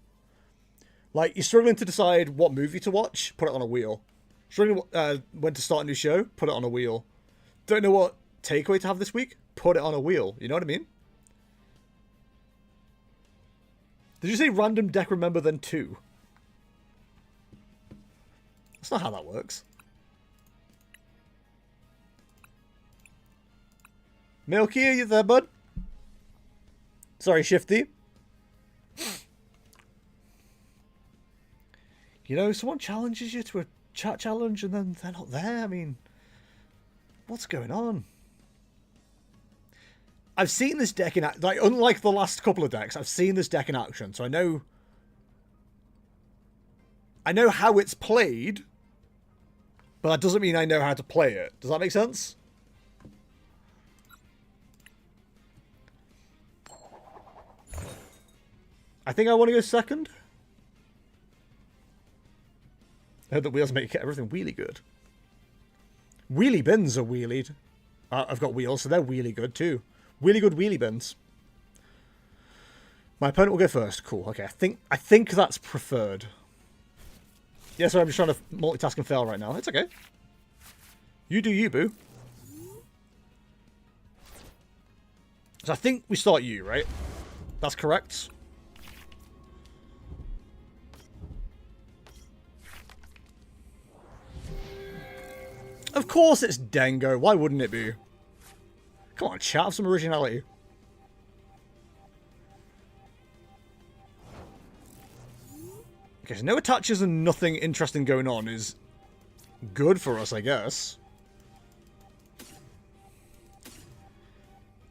Like, you're struggling to decide what movie to watch, put it on a wheel. Struggling when to start a new show, put it on a wheel. Don't know what takeaway to have this week, put it on a wheel. You know what I mean? Did you say random deck remember then 2? That's not how that works. Milky, are you there, bud? Sorry, Shifty. You know, someone challenges you to a chat challenge and then they're not there. I mean, what's going on? I've seen this deck in action. Like, unlike the last couple of decks, I've seen this deck in action, so I know how it's played, but that doesn't mean I know how to play it. Does that make sense? I think I want to go second. I heard that wheels make everything wheelie good. Wheelie bins are wheelied. I've got wheels, so they're wheelie good too. Wheelie good wheelie bins. My opponent will go first. Cool. Okay, I think that's preferred. Yeah, sorry, I'm just trying to multitask and fail right now. It's okay. You do you, boo. So I think we start you, right? That's correct. Of course it's Dengo. Why wouldn't it be? Come on, chat, have some originality. Okay, so no attaches and nothing interesting going on is good for us, I guess.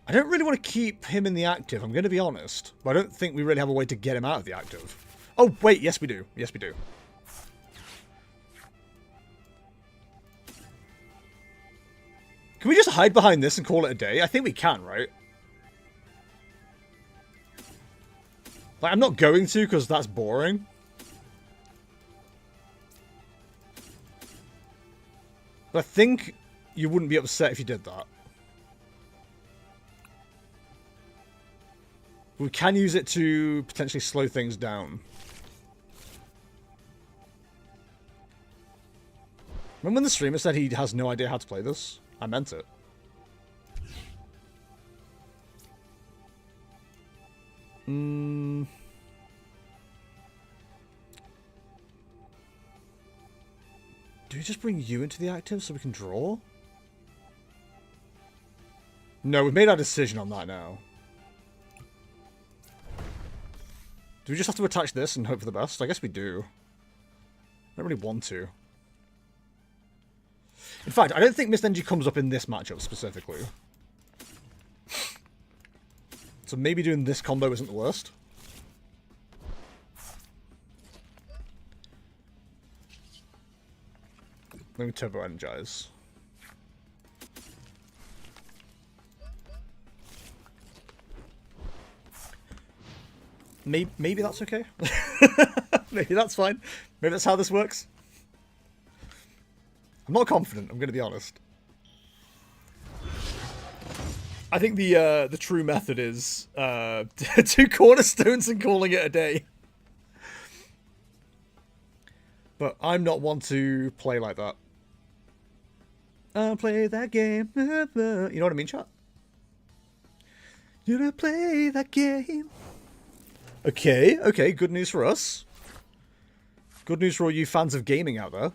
I don't really want to keep him in the active, I'm going to be honest. But I don't think we really have a way to get him out of the active. Oh, wait, yes we do. Yes we do. Can we just hide behind this and call it a day? I think we can, right? Like, I'm not going to because that's boring. But I think you wouldn't be upset if you did that. We can use it to potentially slow things down. Remember when the streamer said he has no idea how to play this? I meant it. Do we just bring you into the active so we can draw? No, we've made our decision on that now. Do we just have to attach this and hope for the best? I guess we do. I don't really want to. In fact, I don't think Mist Energy comes up in this matchup specifically. So maybe doing this combo isn't the worst. Let me turbo energize. Maybe that's okay. Maybe that's fine. Maybe that's how this works. I'm not confident, I'm going to be honest. I think the true method is 2 cornerstones and calling it a day. But I'm not one to play like that. I'll play that game. You know what I mean, chat? You don't play that game. Okay, okay, good news for us. Good news for all you fans of gaming out there.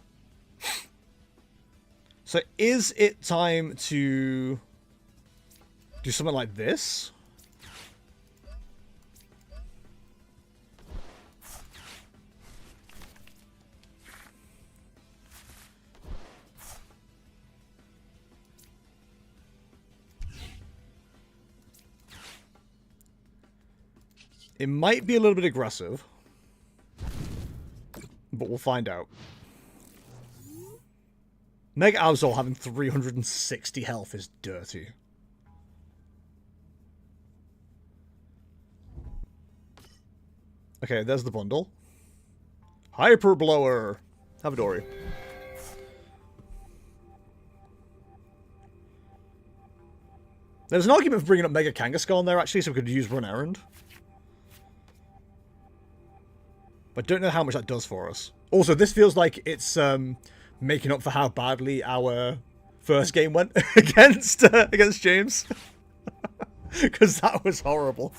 So is it time to do something like this? It might be a little bit aggressive, but we'll find out. Mega Absol having 360 health is dirty. Okay, there's the bundle. Hyper Blower. Have a Dory. There's an argument for bringing up Mega Kangaskhan there, actually, so we could use Run Errand. But I don't know how much that does for us. Also, this feels like it's making up for how badly our first game went against James. Because that was horrible.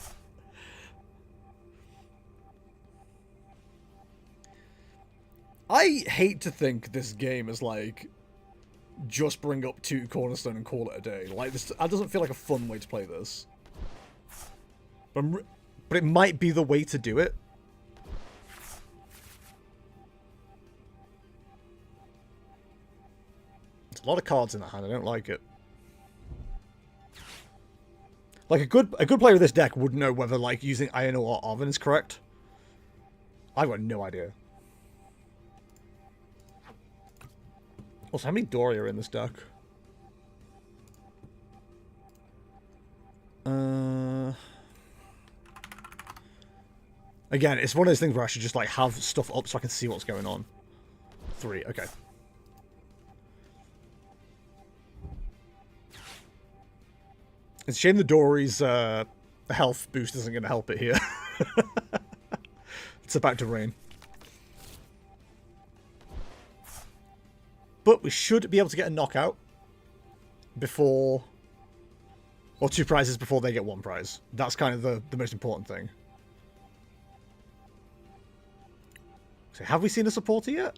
I hate to think this game is like, just bring up 2 Cornerstone and call it a day. Like, this, that doesn't feel like a fun way to play this. But it might be the way to do it. There's a lot of cards in that hand, I don't like it. Like, a good player of this deck would know whether, like, using Iron or Arven is correct. I've got no idea. Also, how many Dory are in this deck? Again, it's one of those things where I should just, like, have stuff up so I can see what's going on. 3, okay. It's a shame the Dory's health boost isn't going to help it here. It's about to rain. But we should be able to get a knockout before... Or 2 prizes before they get 1 prize. That's kind of the most important thing. So have we seen a supporter yet?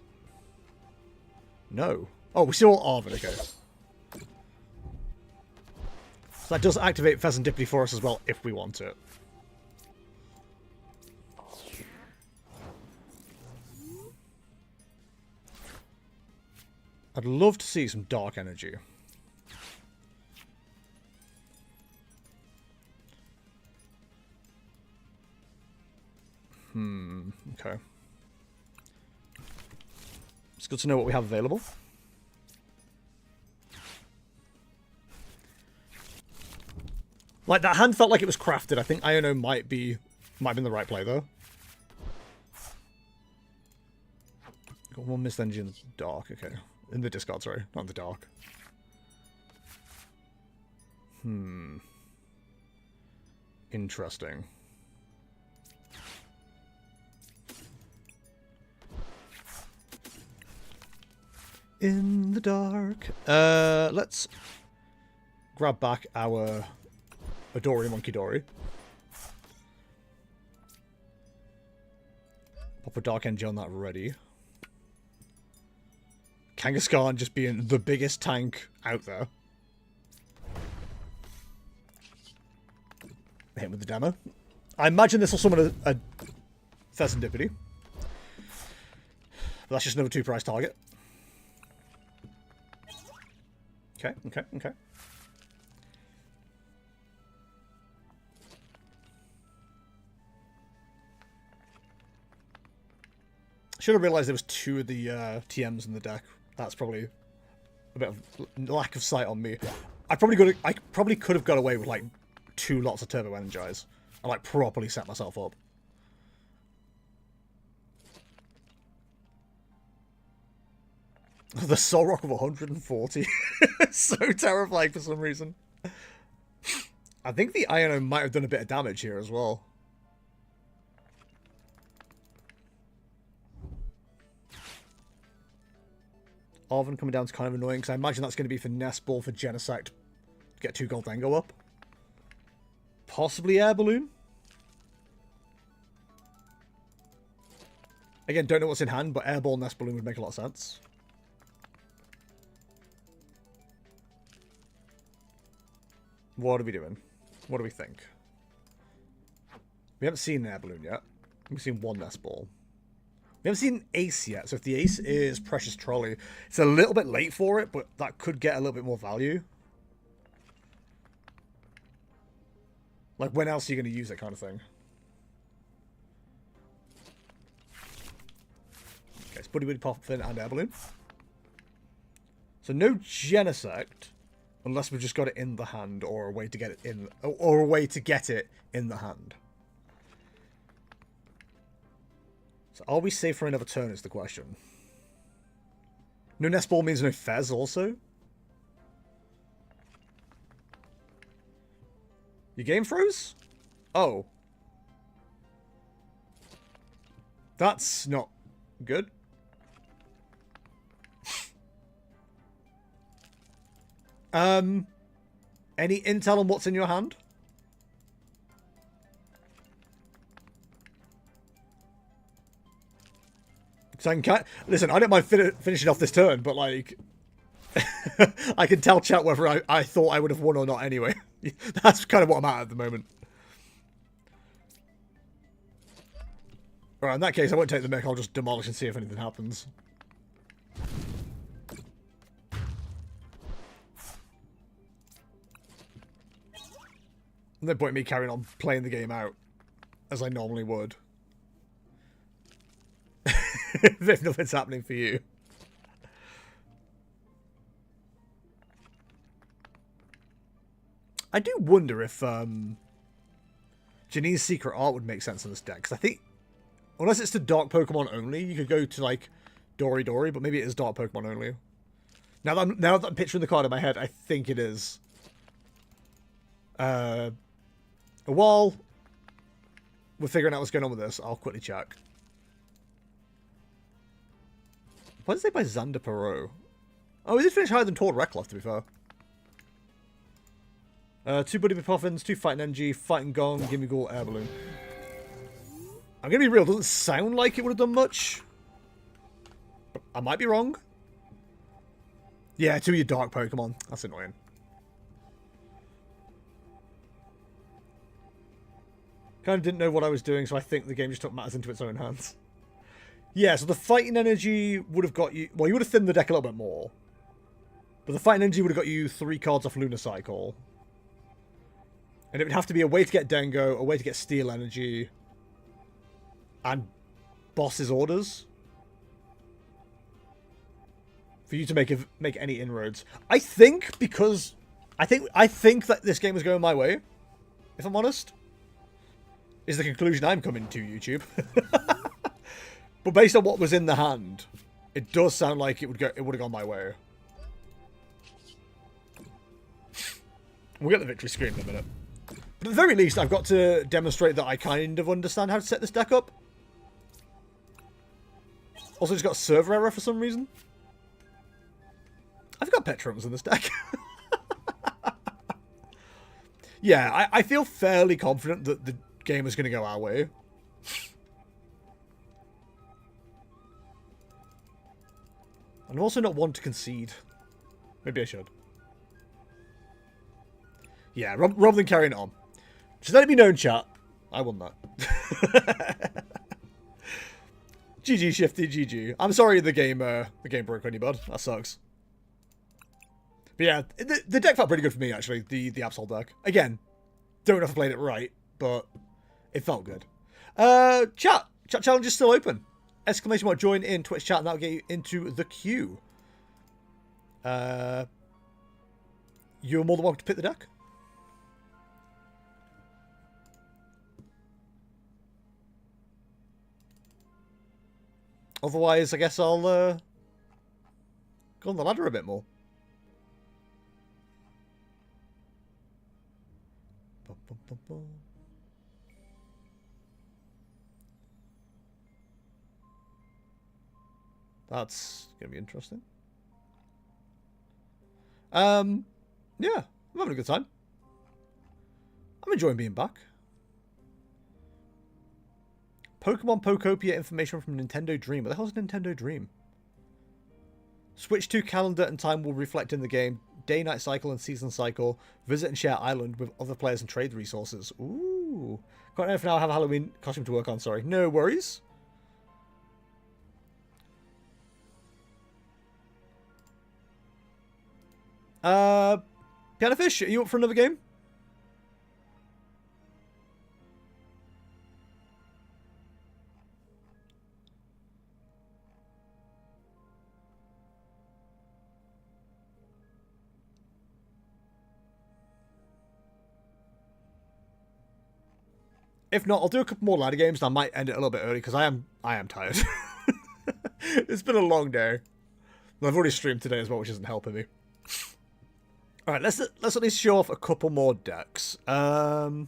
No. Oh, we saw Arven, okay. So that does activate Pheasantipity for us as well, if we want it. I'd love to see some dark energy. Okay. It's good to know what we have available. Like, that hand felt like it was crafted. I think Iono might be in the right play, though. Got 1 Mist Energy in the dark, okay. In the discard, sorry. Not in the dark. Interesting. In the dark. Let's grab back our Adori Monkey Dory. Pop a Dark Energy on that ready. Kangaskhan just being the biggest tank out there. Hit him with the demo. I imagine this will summon a Pheasantipity. But that's just another 2 prize target. Okay, okay, okay. Should have realised there was 2 of the TMs in the deck. That's probably a bit of lack of sight on me. I probably could have got away with like 2 lots of Turbo Energize and like properly set myself up. The Soul Rock of 140. So terrifying for some reason. I think the Iono might have done a bit of damage here as well. Arven coming down is kind of annoying because I imagine that's going to be for Nest Ball for Genesect. Get 2 gold then go up. Possibly Air Balloon. Again, don't know what's in hand, but Air Ball Nest Balloon would make a lot of sense. What are we doing? What do we think? We haven't seen an Air Balloon yet. We've seen 1 Nest Ball. We haven't seen an Ace yet, so if the Ace is Precious Trolley, it's a little bit late for it, but that could get a little bit more value. Like, when else are you going to use it kind of thing? Okay, it's Buddy Buddy Puffin and Air Balloon. So no Genesect, unless we've just got it in the hand, or a way to get it in, or a way to get it in the hand. So are we safe for another turn is the question. No Nest Ball means no Fez also. Your game froze? Oh. That's not good. Any intel on what's in your hand? So I can listen, I don't mind finishing off this turn, but like, I can tell chat whether I thought I would have won or not anyway. That's kind of what I'm at the moment. Alright, in that case, I won't take the mech, I'll just demolish and see if anything happens. No point in me carrying on playing the game out, as I normally would. If nothing's happening for you. I do wonder if Janine's Secret Art would make sense in this deck, because I think, unless it's to Dark Pokemon only, you could go to, like, Dory Dory, but maybe it is Dark Pokemon only. Now that I'm picturing the card in my head, I think it is. While we're figuring out what's going on with this, I'll quickly check. Why did they buy Xander Perot? Oh, he did finish higher than Tord Rekloff, to be fair. 2 Buddy Puffins, 2 Fighting Energy, Fighting Gong, Gimme Ghoul, Air Balloon. I'm gonna be real, it doesn't sound like it would have done much. But I might be wrong. Yeah, 2 of your Dark Pokemon. That's annoying. Kind of didn't know what I was doing, so I think the game just took matters into its own hands. Yeah, so the Fighting Energy would have got you... Well, you would have thinned the deck a little bit more. But the Fighting Energy would have got you 3 cards off Lunar Cycle. And it would have to be a way to get Dengo, a way to get Steel Energy, and Boss's Orders. For you to make any inroads. I think because... I think that this game was going my way, if I'm honest. Is the conclusion I'm coming to, YouTube. But based on what was in the hand, it does sound like it would have gone my way. We'll get the victory screen in a minute. But at the very least, I've got to demonstrate that I kind of understand how to set this deck up. Also, just got server error for some reason. I've got Petrums in this deck. Yeah, I feel fairly confident that the game is going to go our way. I'm also not one to concede. Maybe I should. Yeah, rather than carrying it on. Just let it be known, chat. I won that. GG, Shifty, GG. I'm sorry the game broke on you, bud. That sucks. But yeah, the deck felt pretty good for me, actually, the Absol deck. Again, don't know if I played it right, but it felt good. Chat challenge is still open. Exclamation mark join in Twitch chat, and that'll get you into the queue. You're more than welcome to pick the deck. Otherwise, I guess I'll go on the ladder a bit more. That's gonna be interesting. Yeah, I'm having a good time. I'm enjoying being back. Pokemon Pokopia information from Nintendo Dream. What the hell is Nintendo Dream? Switch to calendar and time will reflect in the game. Day-night cycle and season cycle. Visit and share island with other players and trade resources. Ooh. Can't know if now I have a Halloween costume to work on, sorry. No worries. Pianofish, are you up for another game? If not, I'll do a couple more ladder games and I might end it a little bit early because I am tired. It's been a long day. And I've already streamed today as well, which isn't helping me. Alright, let's at least show off a couple more decks. I'll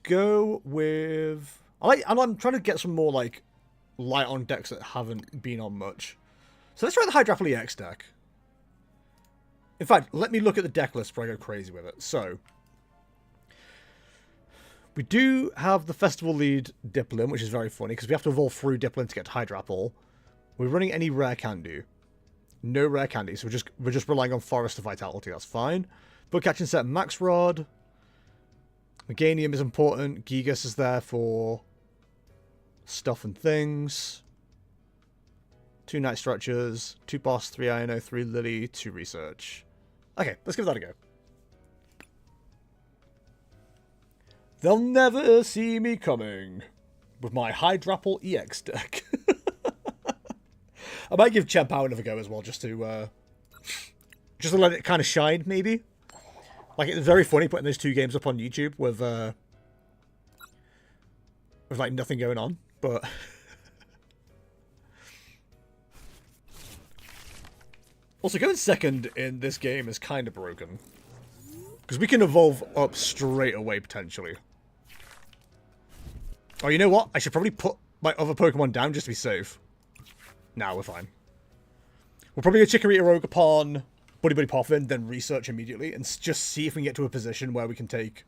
go with... I'm trying to get some more, like, light on decks that haven't been on much. So let's try the Hydrapple EX deck. In fact, let me look at the deck list before I go crazy with it. So, we do have the Festival Lead Dipplin, which is very funny, because we have to evolve through Dipplin to get to Hydrapple. We're running any rare candy. No rare candy, so we're just relying on Forest of Vitality, that's fine. Book catching set Max Rod. Meganium is important. Gigas is there for stuff and things. 2 Night Structures, 2 Boss, 3 Iono, 3 Lily, 2 Research. Okay, let's give that a go. They'll never see me coming with my Hydrapple EX deck. I might give Champ Power another go as well, just to let it kind of shine, maybe. Like, it's very funny putting those 2 games up on YouTube with like nothing going on, but also going second in this game is kind of broken because we can evolve up straight away potentially. Oh, you know what? I should probably put my other Pokemon down just to be safe. Nah, we're fine. We'll probably go Chikorita, Ogerpon, Buddy Buddy Poffin, then research immediately, and just see if we can get to a position where we can take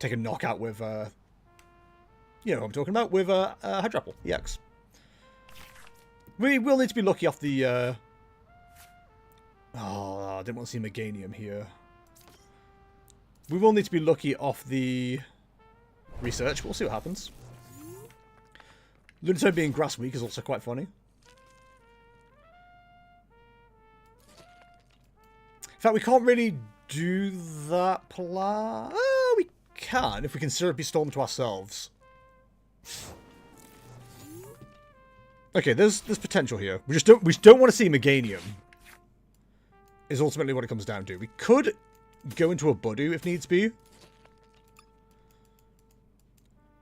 a knockout with, you know what I'm talking about, with Hydrapple EX. We will need to be lucky off the, oh, I didn't want to see Meganium here. We will need to be lucky off the research, but we'll see what happens. Lunatone being grass weak is also quite funny. In fact, we can't really do that plan. Oh, we can if we can Syrupy Storm to ourselves. Okay, there's potential here. We just don't want to see Meganium. Is ultimately what it comes down to. We could go into a Budu if needs be.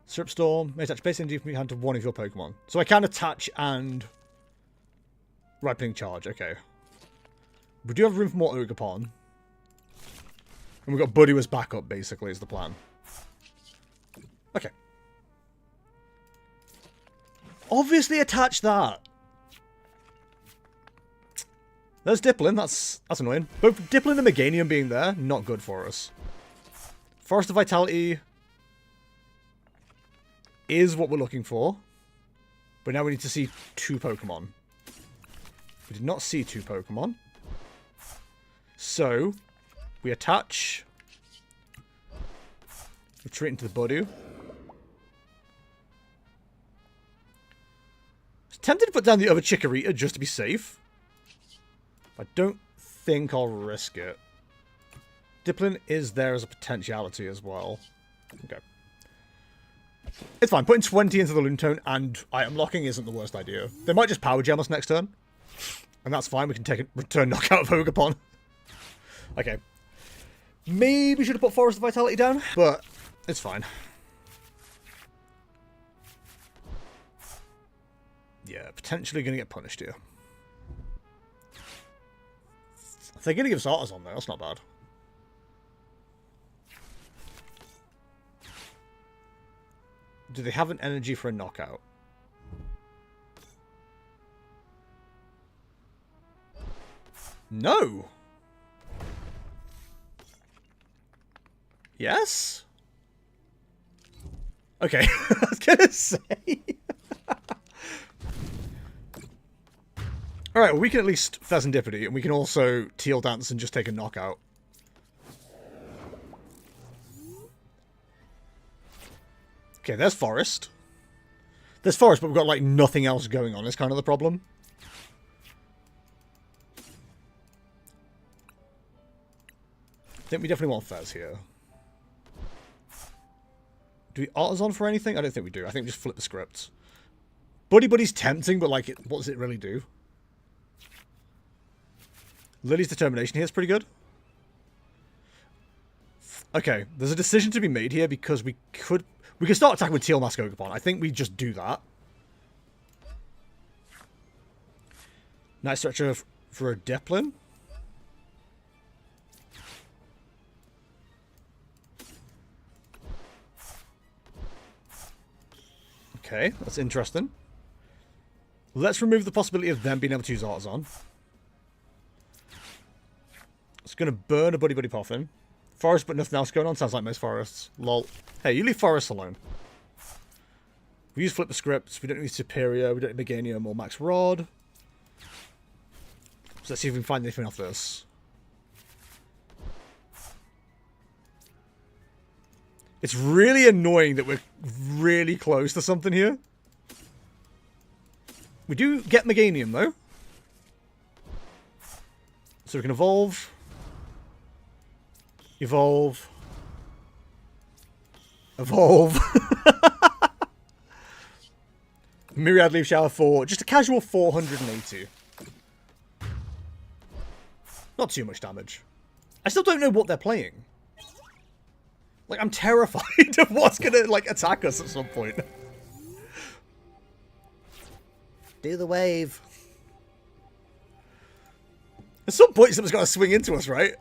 Syrup Storm may attach base energy from your hand to one of your Pokemon. So I can attach and Ripening Charge. Okay. We do have room for more Ogerpon. And we've got Budu as backup, basically, is the plan. Okay. Obviously attach that. There's Dipplin. That's annoying. Both Dipplin and Meganium being there, not good for us. Forest of Vitality is what we're looking for. But now we need to see 2 Pokemon. We did not see 2 Pokemon. So, we attach. Retreat into the Budu. I was tempted to put down the other Chikorita just to be safe. I don't think I'll risk it. Diplin is there as a potentiality as well. Okay. It's fine. Putting 20 into the Lunatone and item locking isn't the worst idea. They might just power gem us next turn. And that's fine. We can take a return knockout of Ogapon. Okay. Maybe should have put Forest Vitality down, but it's fine. Yeah, potentially going to get punished here. If they're going to give us Arters on there, that's not bad. Do they have an energy for a knockout? No! Yes? Okay, I was gonna say. Alright, well, we can at least Serendipity, and we can also Teal Dance and just take a knockout. Okay, there's Forest. There's Forest, but we've got, like, nothing else going on. It's kind of the problem. I think we definitely want Fez here. Do we Artisan for anything? I don't think we do. I think we just flip the scripts. Buddy Buddy's tempting, but, like, what does it really do? Lily's Determination here is pretty good. Okay, there's a decision to be made here because we could start attacking with Teal Mask Ogapon. I think we just do that. Night Stretcher for a Diplin. Okay, that's interesting. Let's remove the possibility of them being able to use Artisan. It's going to burn a Buddy Buddy Poffin. Forest, but nothing else going on. Sounds like most forests. Lol. Hey, you leave forests alone. We use Flip the Scripts. We don't need Superior. We don't need Meganium or Max Rod. So let's see if we can find anything off this. It's really annoying that we're really close to something here. We do get Meganium, though. So we can evolve. Evolve. Evolve. Myriad Leaf Shower for just a casual 480. Not too much damage. I still don't know what they're playing. Like, I'm terrified of what's gonna, like, attack us at some point. Do the wave. At some point, something's got to swing into us, right?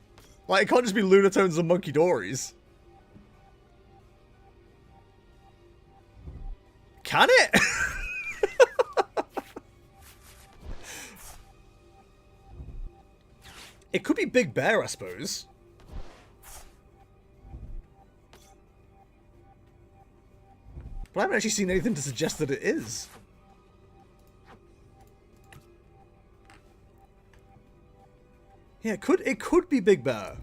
Like, it can't just be Lunatones and Monkey Dories. Can it? It could be Big Bear, I suppose. But I haven't actually seen anything to suggest that it is. Yeah, it could be Big Bear.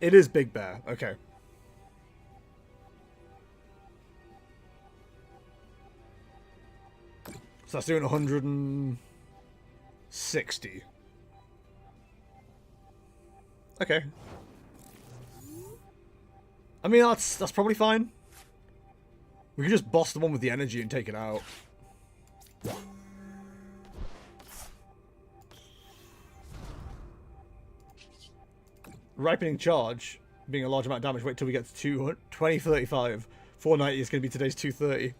It is Big Bear. Okay. So that's doing 160. Okay. I mean, that's probably fine. We can just boss the one with the energy and take it out. Ripening Charge, being a large amount of damage. Wait till we get to 2035. 490 is going to be today's 230.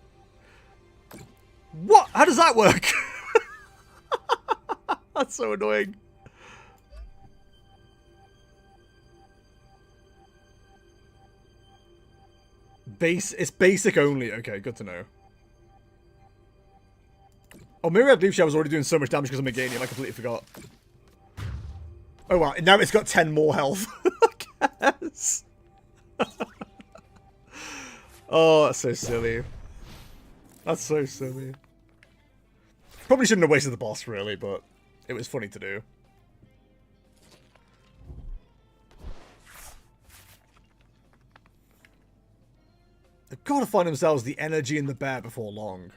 What? How does that work? That's so annoying. It's basic only. Okay, good to know. Oh, Myriad Leaf Shower was already doing so much damage because of Meganium. I completely forgot. Oh, wow. Now it's got 10 more health. I guess. Oh, that's so silly. That's so silly. Probably shouldn't have wasted the boss, really, but it was funny to do. They've got to find themselves the energy and the bear before long.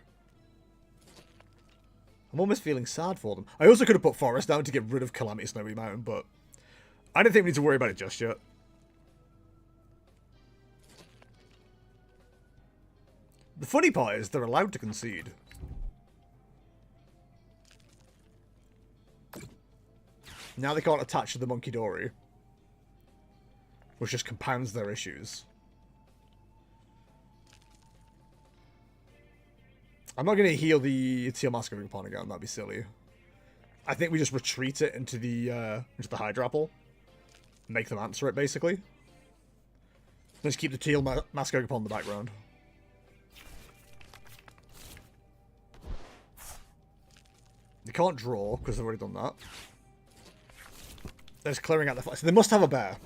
I'm almost feeling sad for them. I also could have put Forest down to get rid of Calamity Snowy Mountain, but I don't think we need to worry about it just yet. The funny part is they're allowed to concede. Now they can't attach to the Monkey Dory, which just compounds their issues. I'm not going to heal the Teal Mask upon again. That'd be silly. I think we just retreat it into the Hydrapple. Make them answer it, basically. Let's keep the Teal Mask upon in the background. They can't draw, because they've already done that. They're just clearing out the... So they must have a bear.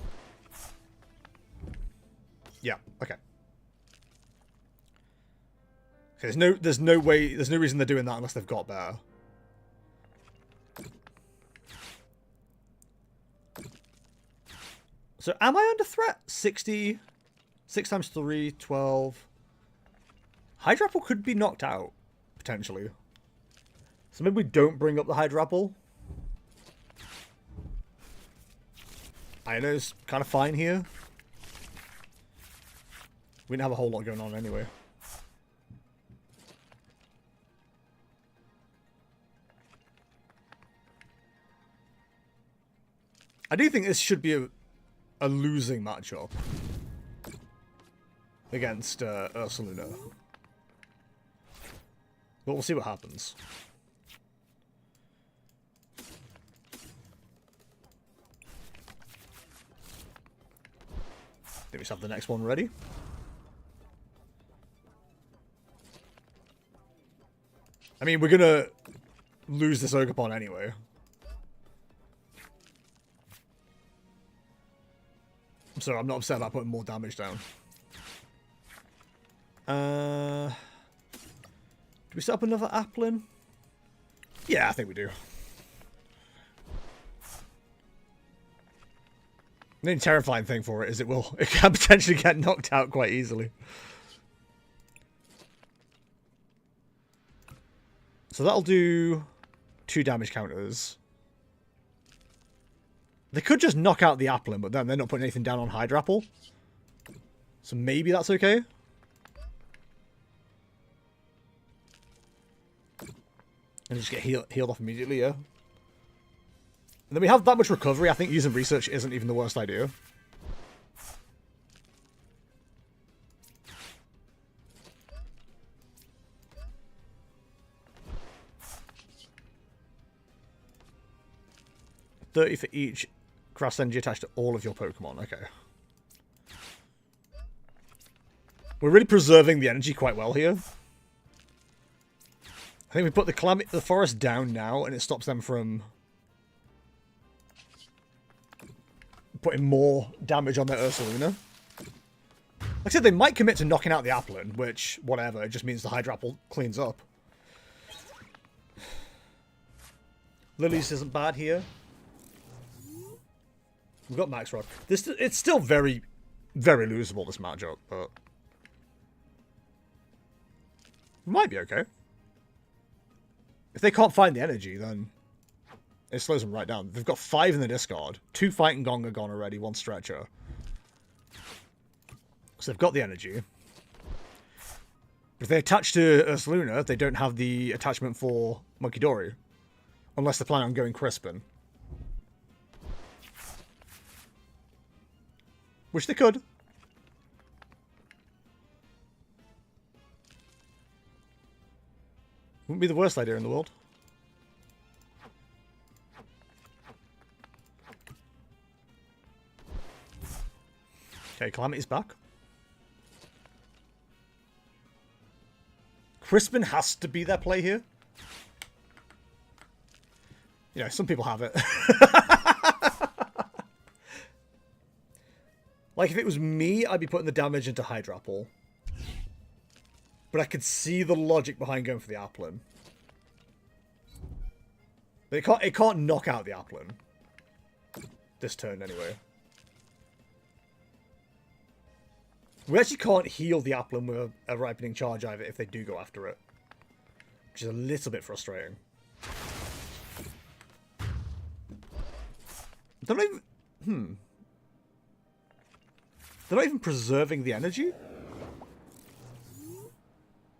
Yeah, okay. Okay, there's no reason they're doing that unless they've got bear. So am I under threat? 60, 6 times 3, 12. Hydrapple could be knocked out, potentially. So maybe we don't bring up the Hydrapple. Iono's kind of fine here. We didn't have a whole lot going on anyway. I do think this should be a losing matchup against Ursaluna. But we'll see what happens. I think we just have the next one ready. I mean, we're gonna lose this Ogerpon anyway. So I'm not upset about putting more damage down. Do we set up another Applin? Yeah, I think we do. The only terrifying thing for it is it can potentially get knocked out quite easily. So that'll do 2 damage counters. They could just knock out the Applin, but then they're not putting anything down on Hydrapple. So maybe that's okay. And just get healed off immediately, yeah. And then we have that much recovery. I think using research isn't even the worst idea. $30 for each grass energy attached to all of your Pokemon. Okay. We're really preserving the energy quite well here. I think we put the forest down now, and it stops them from putting more damage on their Ursaluna. Like I said, they might commit to knocking out the Applin, which, whatever, it just means the Hydrapple cleans up. Lilies isn't bad here. We've got Max Rod. It's still very, very losable, this matchup, but it might be okay. If they can't find the energy, then it slows them right down. They've got 5 in the discard. 2 Fighting Gong are gone already, 1 Stretcher. So they've got the energy. If they attach to Ursaluna, they don't have the attachment for Monkey Dory. Unless they're planning on going Crispin. Which they could. Wouldn't be the worst idea in the world. Okay, Calamity's back. Crispin has to be their play here. You know, some people have it. Like, if it was me, I'd be putting the damage into Hydrapple. But I could see the logic behind going for the Applin. But it can't knock out the Applin. This turn, anyway. We actually can't heal the Applin with a ripening charge either if they do go after it. Which is a little bit frustrating. They're not even... They're not even preserving the energy?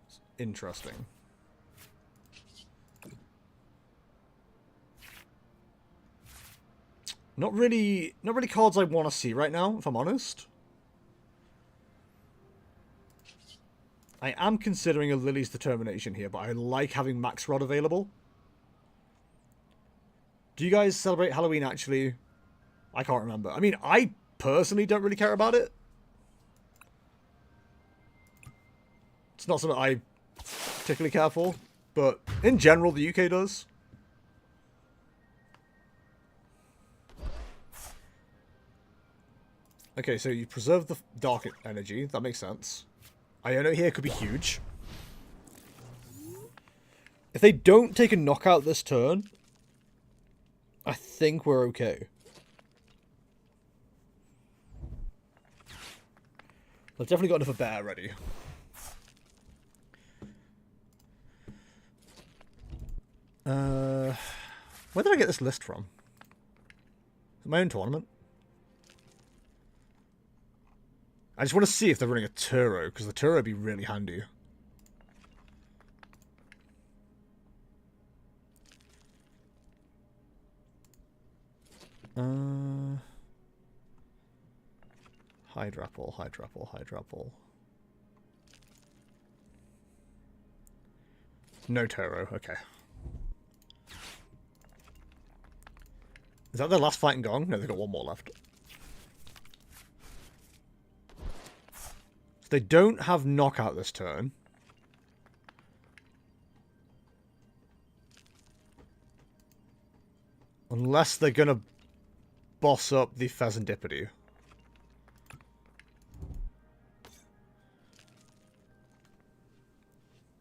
It's interesting. Not really cards I want to see right now, if I'm honest. I am considering a Lily's Determination here, but I like having Max Rod available. Do you guys celebrate Halloween actually? I can't remember. I mean, I personally don't really care about it. It's not something I particularly care for, but in general, the UK does. Okay, so you preserve the dark energy. That makes sense. Iono here could be huge. If they don't take a knockout this turn, I think we're okay. They've definitely got another bear ready. Where did I get this list from? Is it my own tournament? I just want to see if they're running a Turo, because the Turo would be really handy. Hydrapple, Hydrapple, Hydrapple. No Turo, okay. Is that their last fighting gong? No, they've got one more left. If they don't have knockout this turn, unless they're going to boss up the Pheasantipity.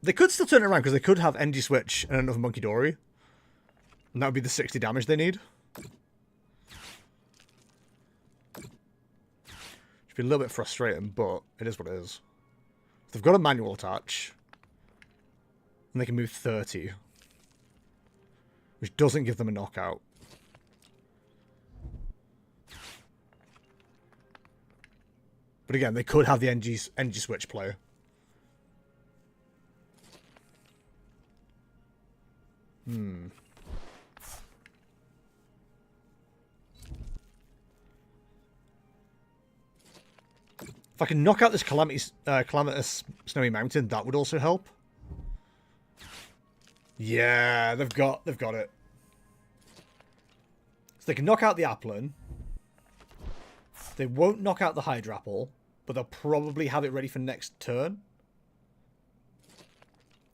They could still turn it around, because they could have Energy Switch and another Monkey Dory. And that would be the 60 damage they need. Should be a little bit frustrating, but it is what it is. They've got a manual attach. And they can move 30. Which doesn't give them a knockout. But again, they could have the energy switch play. If I can knock out this Calamitous Snowy Mountain, that would also help. Yeah, they've got it. So they can knock out the Applin. They won't knock out the Hydrapple, but they'll probably have it ready for next turn.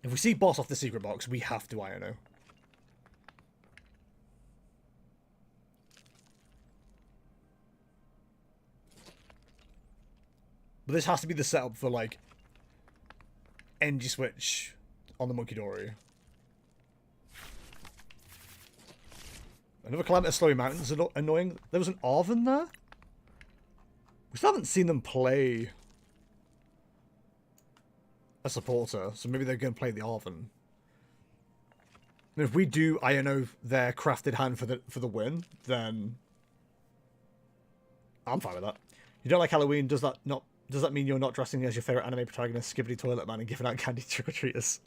If we see boss off the secret box, we have to Iono. But this has to be the setup for, like, energy switch on the Monkey Dory. Another Calamitous Snowy Mountains is annoying. There was an Arven there? We still haven't seen them play a supporter, so maybe they're going to play the Arven. And if we do Iono their crafted hand for the win, then I'm fine with that. You don't like Halloween? Does that mean you're not dressing as your favorite anime protagonist, Skibbity Toilet Man, and giving out candy to trick-or-treaters?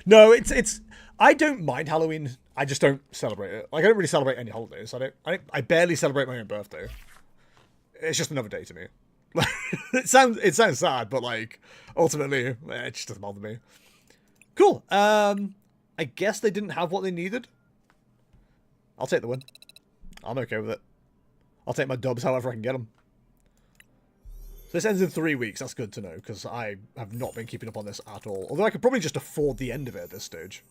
No. It's. I don't mind Halloween. I just don't celebrate it. Like, I don't really celebrate any holidays. I barely celebrate my own birthday. It's just another day to me. It sounds sad, but like ultimately, it just doesn't bother me. Cool. I guess they didn't have what they needed. I'll take the win. I'm okay with it. I'll take my dubs however I can get them. So this ends in 3 weeks. That's good to know, because I have not been keeping up on this at all. Although I could probably just afford the end of it at this stage.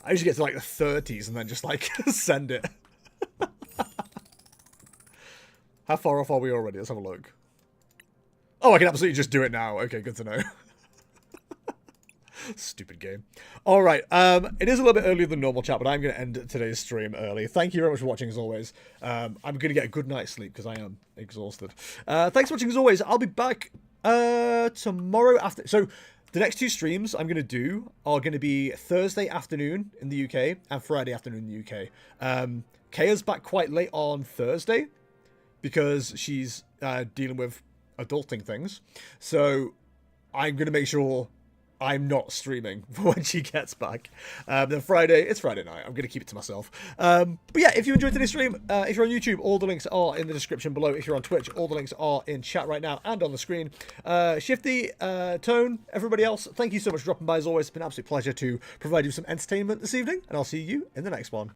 I usually get to like the 30s and then just like send it. How far off are we already? Let's have a look. Oh, I can absolutely just do it now. Okay, good to know. Stupid game. All right. It is a little bit earlier than normal, chat, but I'm going to end today's stream early. Thank you very much for watching, as always. I'm going to get a good night's sleep because I am exhausted. Thanks for watching, as always. I'll be back tomorrow after. So the next 2 streams I'm going to do are going to be Thursday afternoon in the UK and Friday afternoon in the UK. Kaya's back quite late on Thursday because she's dealing with adulting things. So I'm going to make sure I'm not streaming for when she gets back. Then Friday, it's Friday night. I'm going to keep it to myself. But yeah, if you enjoyed today's stream, if you're on YouTube, all the links are in the description below. If you're on Twitch, all the links are in chat right now and on the screen. Shifty, Tone, everybody else, thank you so much for dropping by as always. It's been an absolute pleasure to provide you some entertainment this evening, and I'll see you in the next one.